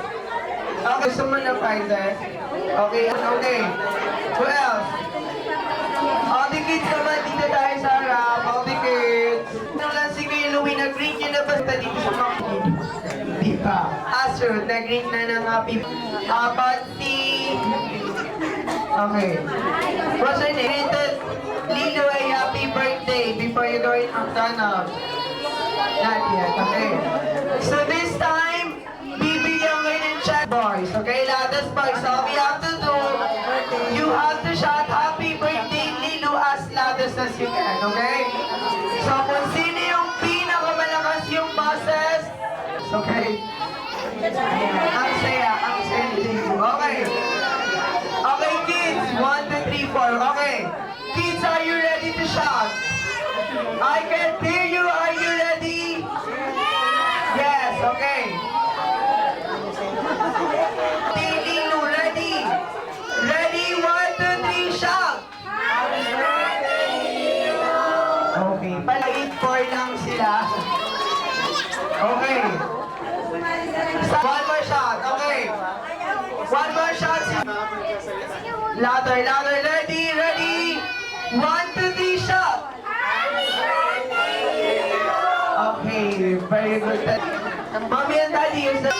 Okay, gusto mo na prizes? Okay, okay. Who else? All the kids naman, dito tayo sa harap. All the kids. Ano lang si Kuya Louie, nag-green yun na basta dito sa mga di pa. Astro, nag-green na ng happy. But si... Okay. What's your name? Lilo, ay happy birthday before you go in McDonald's. Not yet, okay. So this time, bibigyan ko ng chat boys, okay? Ladas boys, so all we have to do, you have to shout happy birthday Lilo as ladas as you can, okay? So kung sino yung pinakamalakas yung boses, okay? Ang saya Lilo, okay? Okay kids, 1, 2, 3, 4, okay? Kids, are you ready to shout? I can hear you, are you ready? Yes, okay. Lilo, ready? Ready, 1, 2, 3, shout! Okay, pala 8-4 lang sila. Okay. One more shot, okay. One more shot. Louder, ready? 1, 2, 3, shot! Okay, very good. Mommy and Daddy is the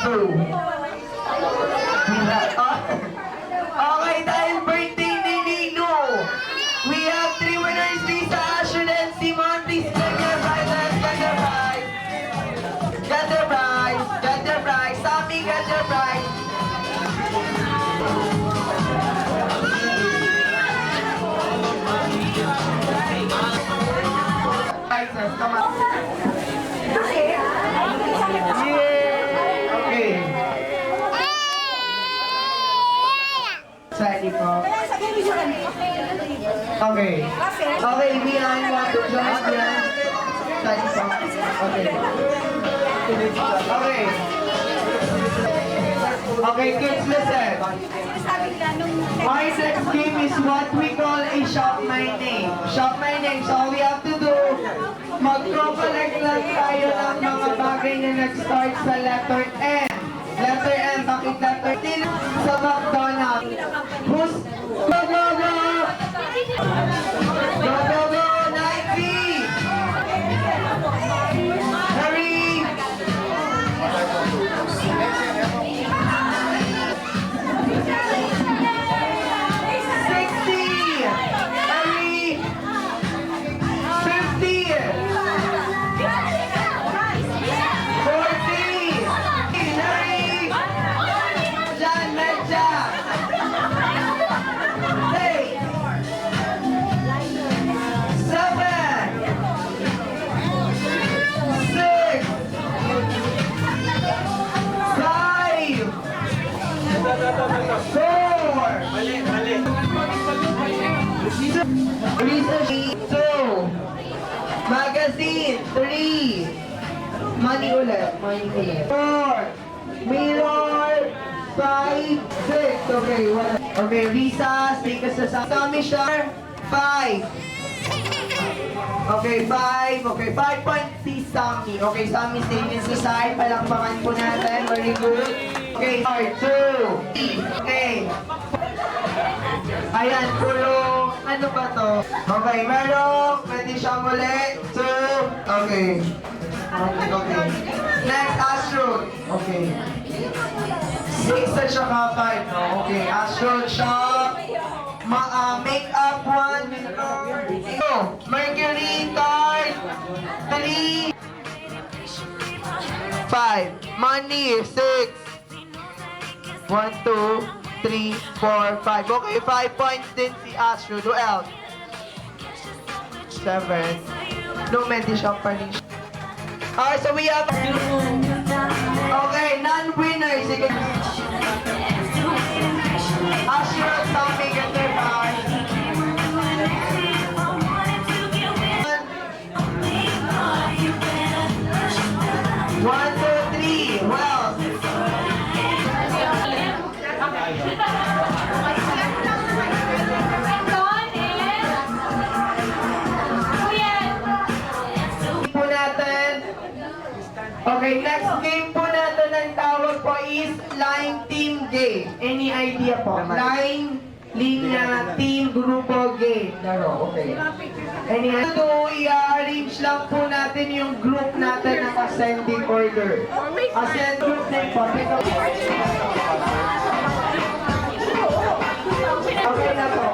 true. Okay, dahil birthday ni Lilo, we have 3 winners, Lisa, Asher, and Simon. Please get their prizes, get their prize. Sammy, get your prize. Prizes, come on. Okay. Sali ko. Okay. Okay, Mian, want to join Mian? Sali ko. Okay. Okay. Okay, kids, listen. Our next game is what we call a Shop My Name. Shop My Name. So all we have to do, mag-collect lang tayo ng mga bagay na nag-start sa letter M. Letter M, bakit letter T? Sa McDonald's. Who's... Go, go, go! Go, go, go! Nike! Hurry! Research 2. Magazine 3. Money ulit. 4. Mirror, 5, 6. Okay, wala. Okay, Risa, stay ka sa Tommy Shar, 5. Okay, 5. Okay, 5 point si Sammy. Okay, Sammy, stay din sa side. Palakpakan po natin. Very good. Okay, 2. Okay. Ayan, puro, ano ba to? Okay, Merong, pwede siya muli. 2. Okay. Okay. Next, Astro. Okay. 6 at saka 5, no? Okay, Astro, Shop. Make up 1. Mercury, card. 3. 5. Money, 6. 1, 2, 3, 4, 5. Okay, 5 points din si Astro. Who else? 7. No, hindi siya pa rin. Alright, so we have... Okay, non-winner. Sige. Astro, Tommy, get their card. 1, 2, 3. Who else? Po natin. Okay, next game po natin ang tawag po is line team game. Any idea po? Line, linya, team, grupo, game. Laro, okay. Any idea? So, i-arrange lang po natin yung group natin ng ascending order. Ascend group name po. Okay na po.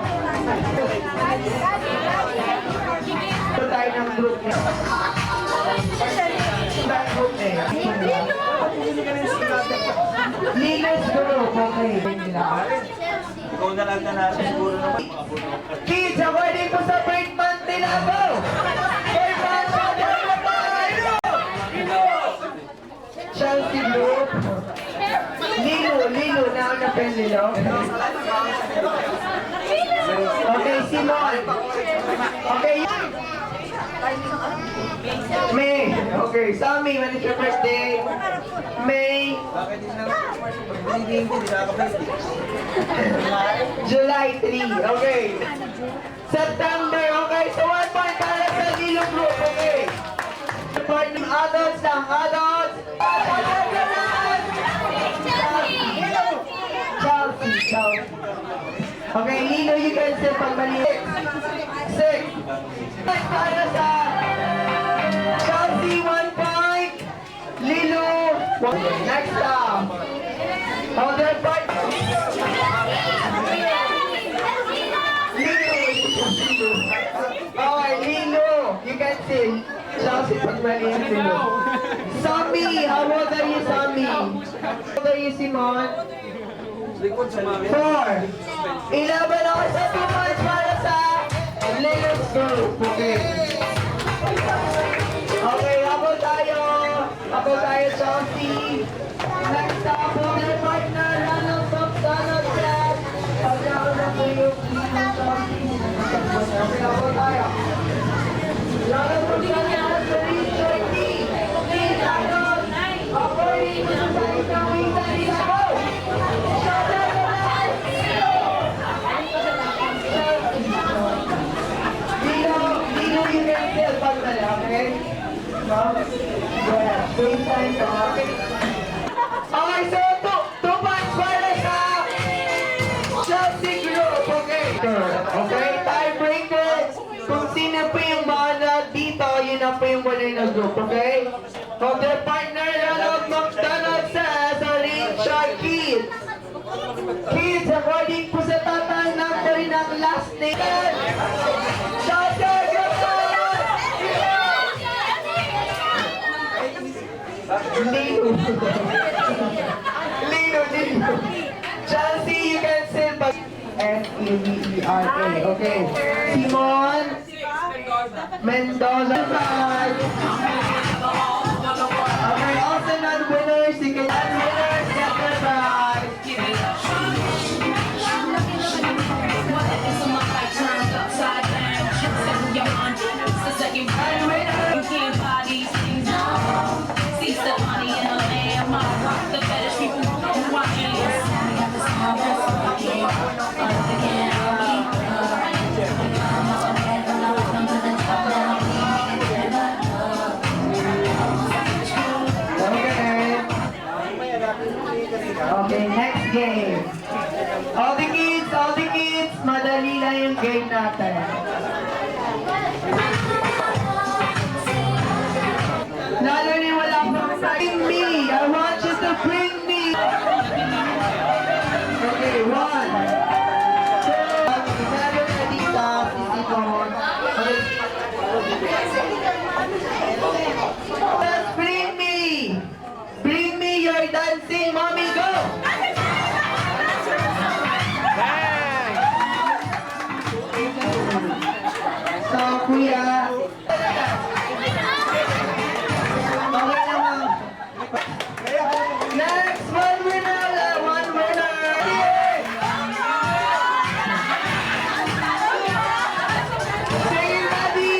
Ito tayo ng group niya. Group name. Lilos group. Okay. Ikaw na lang na natin siguro naman. Kids, according po sa break month nila po. Break month Chelsea group. Lilo. Naunapin Lilo. Okay, Simon. Okay. May. Okay, Sammy, when is your birthday? May. July 3. Okay. September. Okay, so 1 point para sa Lilo group. Okay. Point ng adults lang. Adults. Chelsea. Okay, Lilo, you can say pag mali. 6. Para sa Chelsea, 1 point. Lilo. Next up. Other point. Okay, Lilo. You can say Chelsea pag mali yung Lilo. Sammy, how old are you, Sammy? How old are you, Simon? 4. Ilaban ako sa 2 points para sa Lilo's group. Okay. Okay, habol tayo. Chelsea. Next up, their partner, Ronald McDonald said, pagkakaroon na po yung Chelsea. Okay, habol tayo. Ronald McDonald, Richard T. Ronald, according to the side ng Wings and Isago. Shout out to us! Dino, you can still pagdala, okay? No? Go ahead. Same time, okay? Okay, so 2 points para sa Chelsea group, okay? Okay, tiebreaker. Kung sino po yung mana dito, yun na po yung wala na group, okay? So their partner, Ronald McDonald says, Richard Kids. Kids, according po sa tatang number ng last name, shout out your Lilo. Chelsea, you can still pag F-E-V-E-R-A. Okay. Simon. Mendoza. Okay, also non-winners. You can non-winners get the prize. You can't buy these things. See the money in the land, my rock, the fetish yung game natin. Lalo na wala pang bring me. I want you to bring me. Okay, 1, 2. Lalo na dito, dito. Let's bring me. Bring me your dancing mommy. Go. Bang! So, kuya. Okay naman. Next, one winner. One winner. Sige, daddy.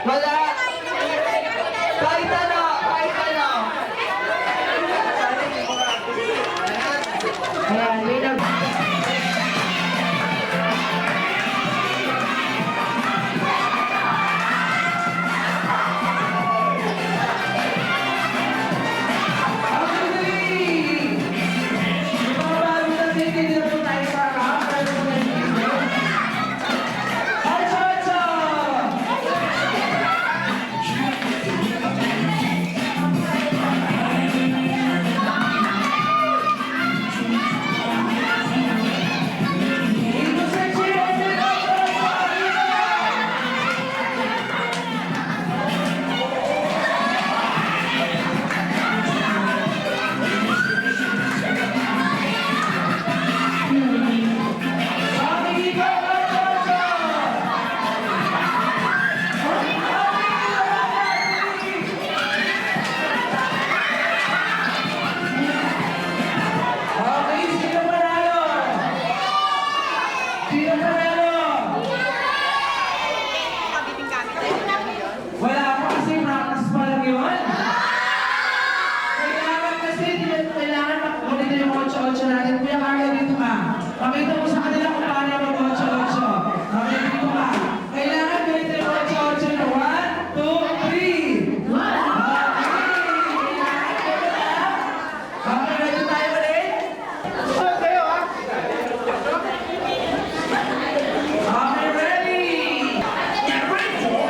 Wala. Kahit ano, kahit ano. Ayan, winner. Okay, sino panalo? Sino panalo? Wala pa kasi practice pa lang yun. Kailangan kasi, kailangan makulit yung 8-8 natin. Kuya Carlo, dito ka. Pakita mo sa kanila kung paano mag-8-8. Okay, dito ka. Kailangan ganito yung 8-8 na 1, 2, 3. Okay, ready tayo ulit? Okay, ready?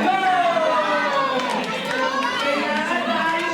Go! Kailangan tayo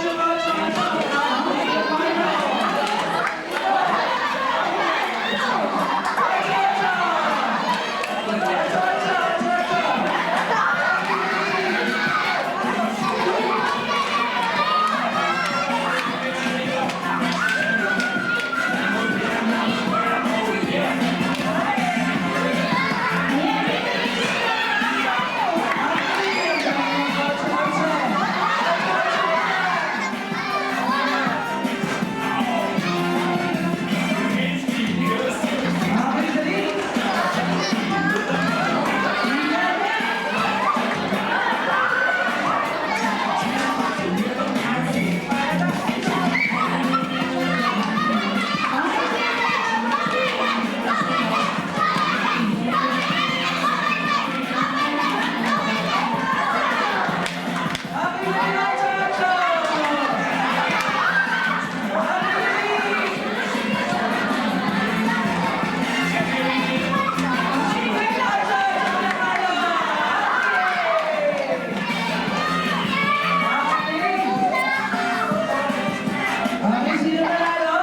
Okay, sino panalo?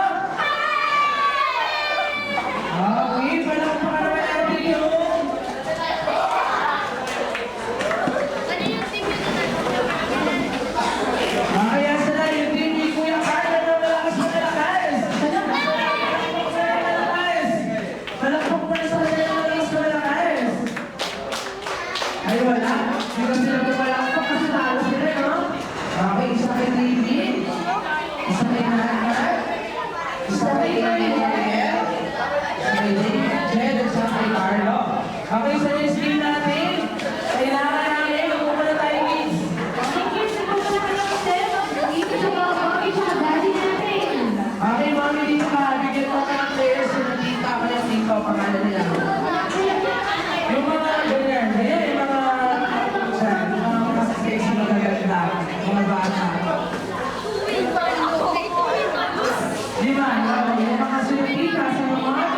Okay, palakpakan naman natin yung... Kaya sila yung team ni Kuya Carlo na malakas malakas. Palakpak pa sa kanila na malakas malakas. Ay wala, hindi ko sila pupalakpak kasi talo sila, no? Okay, isa kay TV, isa kay Nanay, isa kay Daniel, isa kay Jed, isa kay Carlo. Okay, sa next game natin, kailangan namin, magpupa na tayo kids. Okay, mami, dito ka. Bigyan mo ka ng players na nandita ka yung dito, pangalan nila. Yung mga ganyan, yung mga kasi magaganda, mga bata. Di ba? Yung mga sinipika sa mga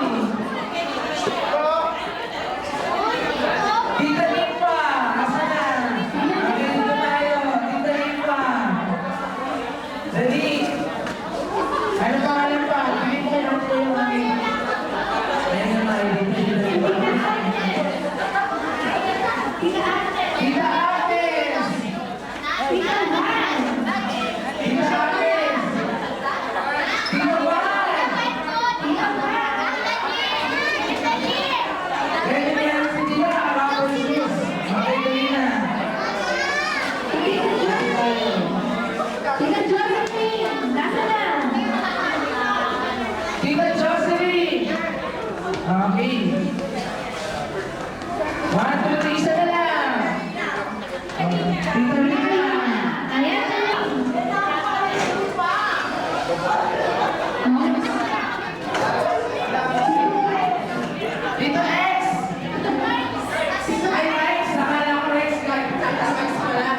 Okay. 1, 2, 3, isa na lang. Tito Lina. Ayan na lang. Tito X. Ay, Rex. Nakala ko Rex. Rex pala.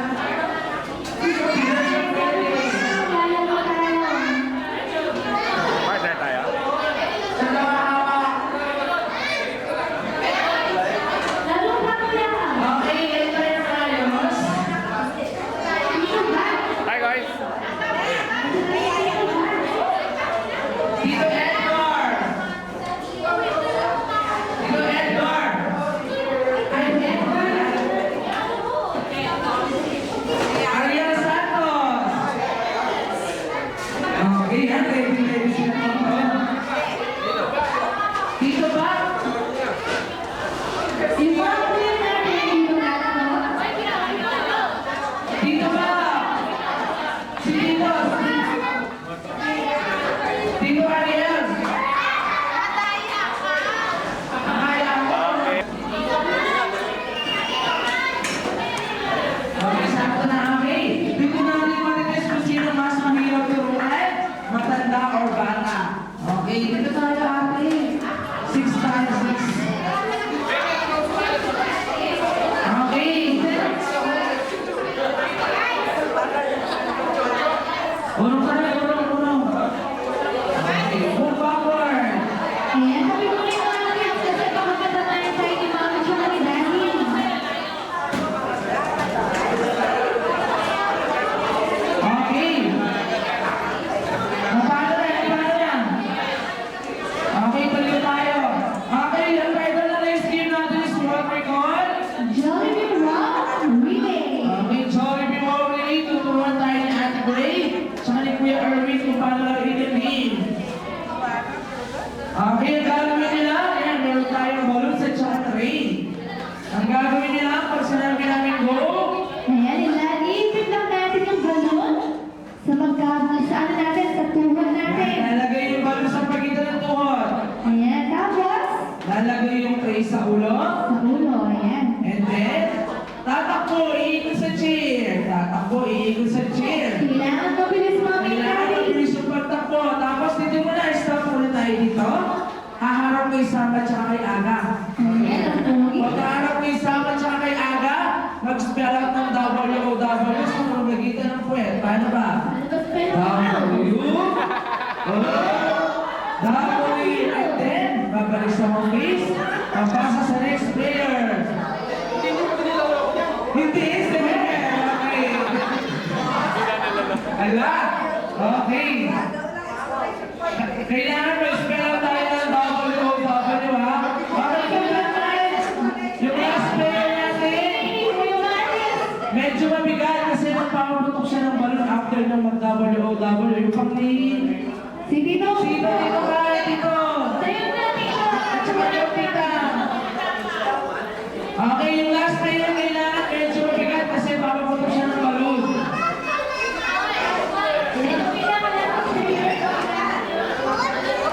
Tito Felix. Lalo tayo. Partner tayo. Dalawa hawak. Lalo pa kuya. Okay, ito yung ayos. Dito ba? Hi guys! Tito Edgar. Tito Edgar. Ay, Edgar. Ariel Santos. Okay, yan. Ready sila. Tito ba? Yung mga kuya natin, dito natin, no? Tito ba? Si Tito. Tito Ariel. Akala ko. Okay, sakto na kami. Dito natin marites kung sino mas mahirap turuan, matanda or bata. Okay, dito tayo ate. 6 times 6. Okay. Urong ka na, urong. Okay, move backward. Ayan, sabi ko rin mga kids, kasi baka matatayan tayo ni mama tsaka ni daddy. Okay. Paano yan? Okay, tuloy tayo. Okay, ang title na next game natin is what we call Jollibee Rock Relay. Okay, sorry, Bimori. Tuturuan tayo ni Ate Gray tsaka ni Kuya Erwin kung paano laruin yung game. Okay, ang gagawin nila, ayan, meron tayong balloons at tsaka tray. Ang gagawin nila, pag sinabi namin go, Ayan, ilalipit lang natin yung balon sa saan natin, sa tuhod natin. lalagay yung balloon sa pagitan ng tuhod. Ayan, tapos, Lalagay yung tray sa ulo. sa ulo, ayan. And then, tatakbo, iikot sa chair. Tatakbo, iikot sa chair. Kailangan mabilis mga Kailangan daddy. mabilis yung pagtakbo. Tapos dito muna, stop muna tayo dito. Haharap mo yung Sama tsaka kay Aga. Ayan, ang pogi. Pagkaharap mo yung Sama tsaka kay Aga, mag-spell out ng WOW sa pamagitan ng puwet. Paano ba? Ano ba spell W, W, and then, babalik sa home base, papasa sa next player. Hindi, sige. Okay. Ala, okay. Kailangan mag-spell out tayo ng WOW, ha? Okay, guys. Yung last player natin, medyo mabigat kasi nagpapaputok siya ng balon after ng mag-WOW. Yung pang ni... Si Tito. Sino dito ka? Dito! Tayo na, Tito. At saka yung tita. Okay, yung last player kailangan medyo mabigat kasi papaputok siya ng balon. Ano kailangan natin sa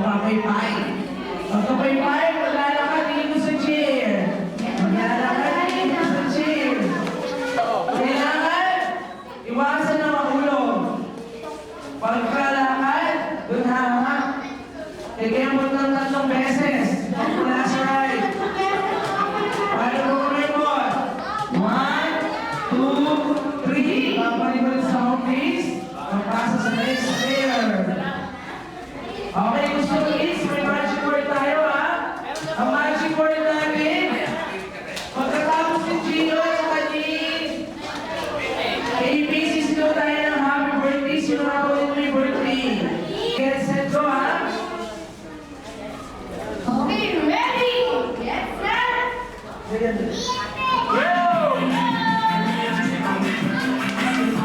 ako'y pie. Pag ako'y pie, maglalakad dito sa chair. Maglalakad dito sa chair. Kailangan, iwasan na mahulog. Pagkalakad, dun hamak. Kikimot ng 3 beses. Last right. Paano ko kumimot? 1, 2, 3. Babalik sa home base. Pagpasa sa next player. Okay, gusto ko is, may magic word tayo ha. Ang magic word natin, pagkatapos ni Gino at saka ni ABC, sino tayo ng happy birthday, sino na ulit may birthday. Get set, go ha. Okay, ready? Get set! Go!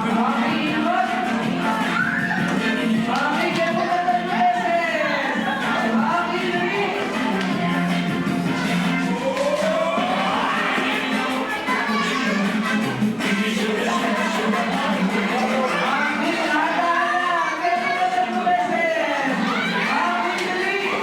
Okay, ikot. Okay, get mo na ng beses. Okay, three. Okay, dahan-dahan. Get mo na ng beses. Okay, three.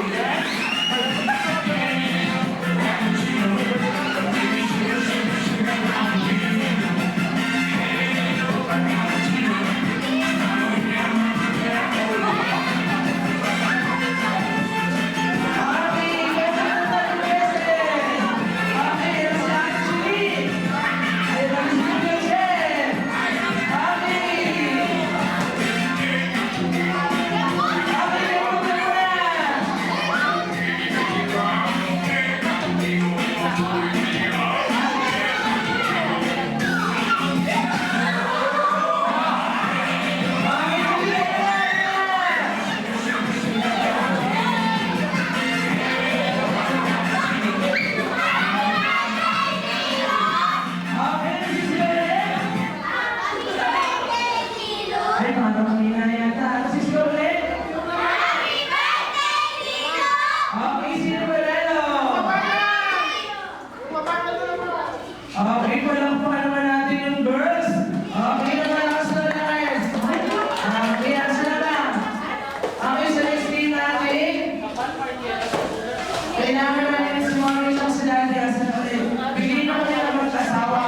Ay, paano kanina yata? Si Scarlett? Okay, sino ba lalo? Okay, palakpakan naman natin yung girls. Okay naman ako sa guys. Okay, asa na lang. Okay, sa next team natin. Kailangan natin si Mami lang sa dati. Asa na ulit. Bigyan na kami ng mag-asawa.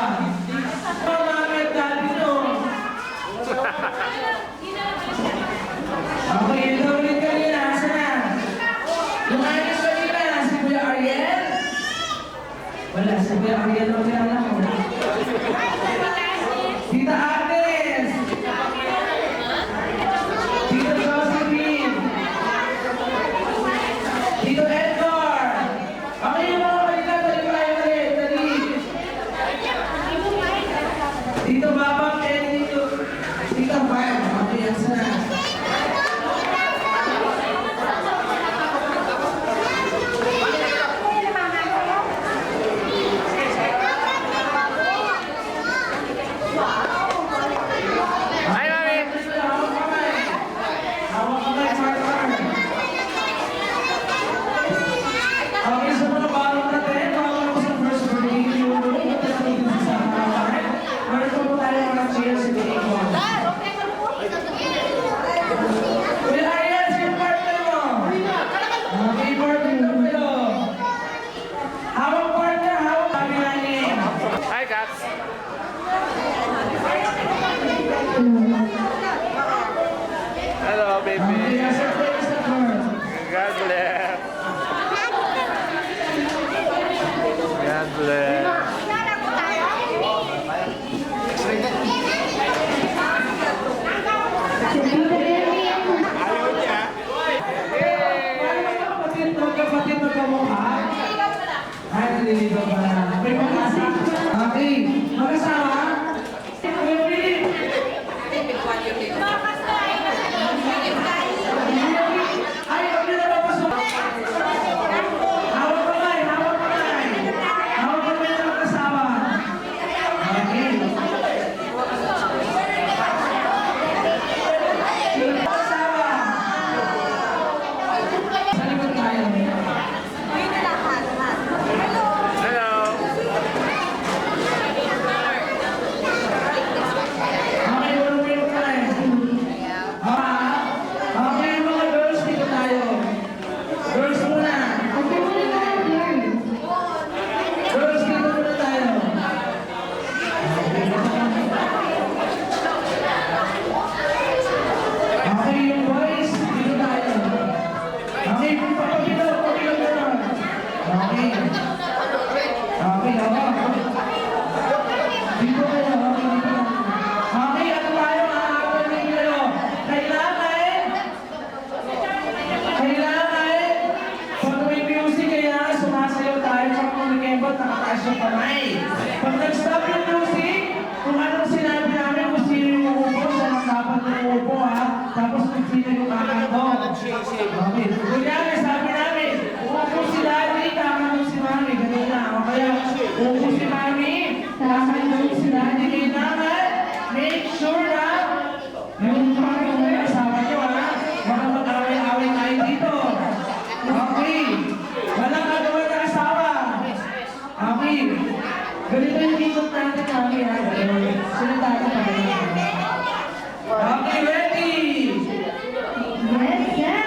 Mamamit natin yun. Okay, ito ulit kanina. Asa na? Yung ayos kanina, si Kuya Ariel? Wala, si Kuya Ariel ang kilala ko. Tita Agnes! Tito Josephine! Tito Edgar! Okay yung mga kanina, dali tayo ulit, dali! Tito Babak and Tito Barb. Okay, asa na? Hi, Mami! Okay, sa mga bago natin, bago ko sa first birthday, yung sa mga meron po tayo mga cheers sa tingin ko. Kuya Ariel, sino partner mo? Okay, partner mo kayo. Hawak partner, hawak kami natin. Hi, Caps! Hello, Okay, baby! nasa place na first. God bless! God bless! Kapatid magkamukha? Ay, naliligaw pa na. May mag-asawa. Okay, mag-asawa? Kuya Philip. Ay, huwag niyo na papasok. Hawak kamay, hawak kamay. Hawak kamay na mag-asawa. Okay. Sino mag-asawa? Sa likod tayo. Hello! Okay. Kunyari, sabi namin, uupo si Daddy, tama si Mami. Ganun na. O kaya, uupo si Mami, tama si Daddy. Kailangan, make sure na yung Mami mo yung asawa nyo, ha? Baka mag-away-away tayo dito. Okay. Walang kagawa ng asawa. Okay. Ganito yung ikot natin, Mami, ha? Sinata ka pa rin. Okay, ready? Yes, sir.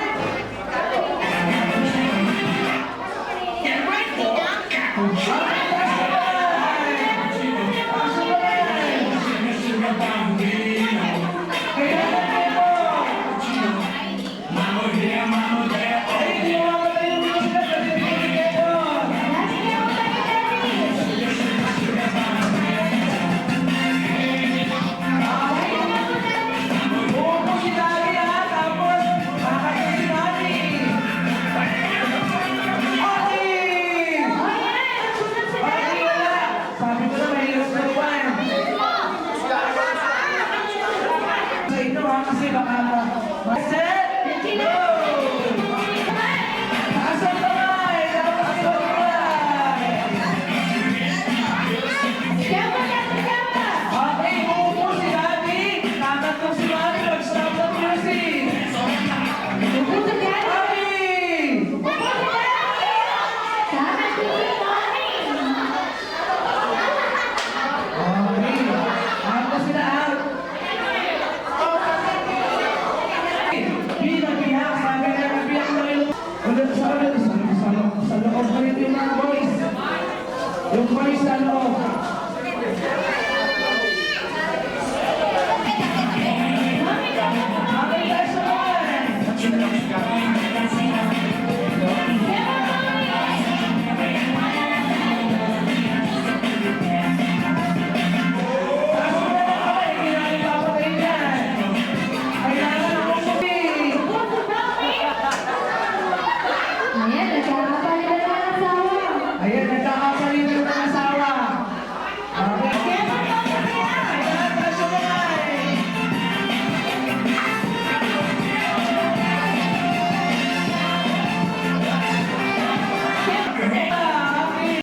Kasi baka set, go! Taas ang kamay! Tapos kamay! Okay, uupo si Daddy. Tatanong si Mami. Mag-stop the music. Mami! Okay. Tapos sila out. Biyak, sabi na biyak na yung ulit sa loob pa rin yung mga boys. Yung boys sa loob.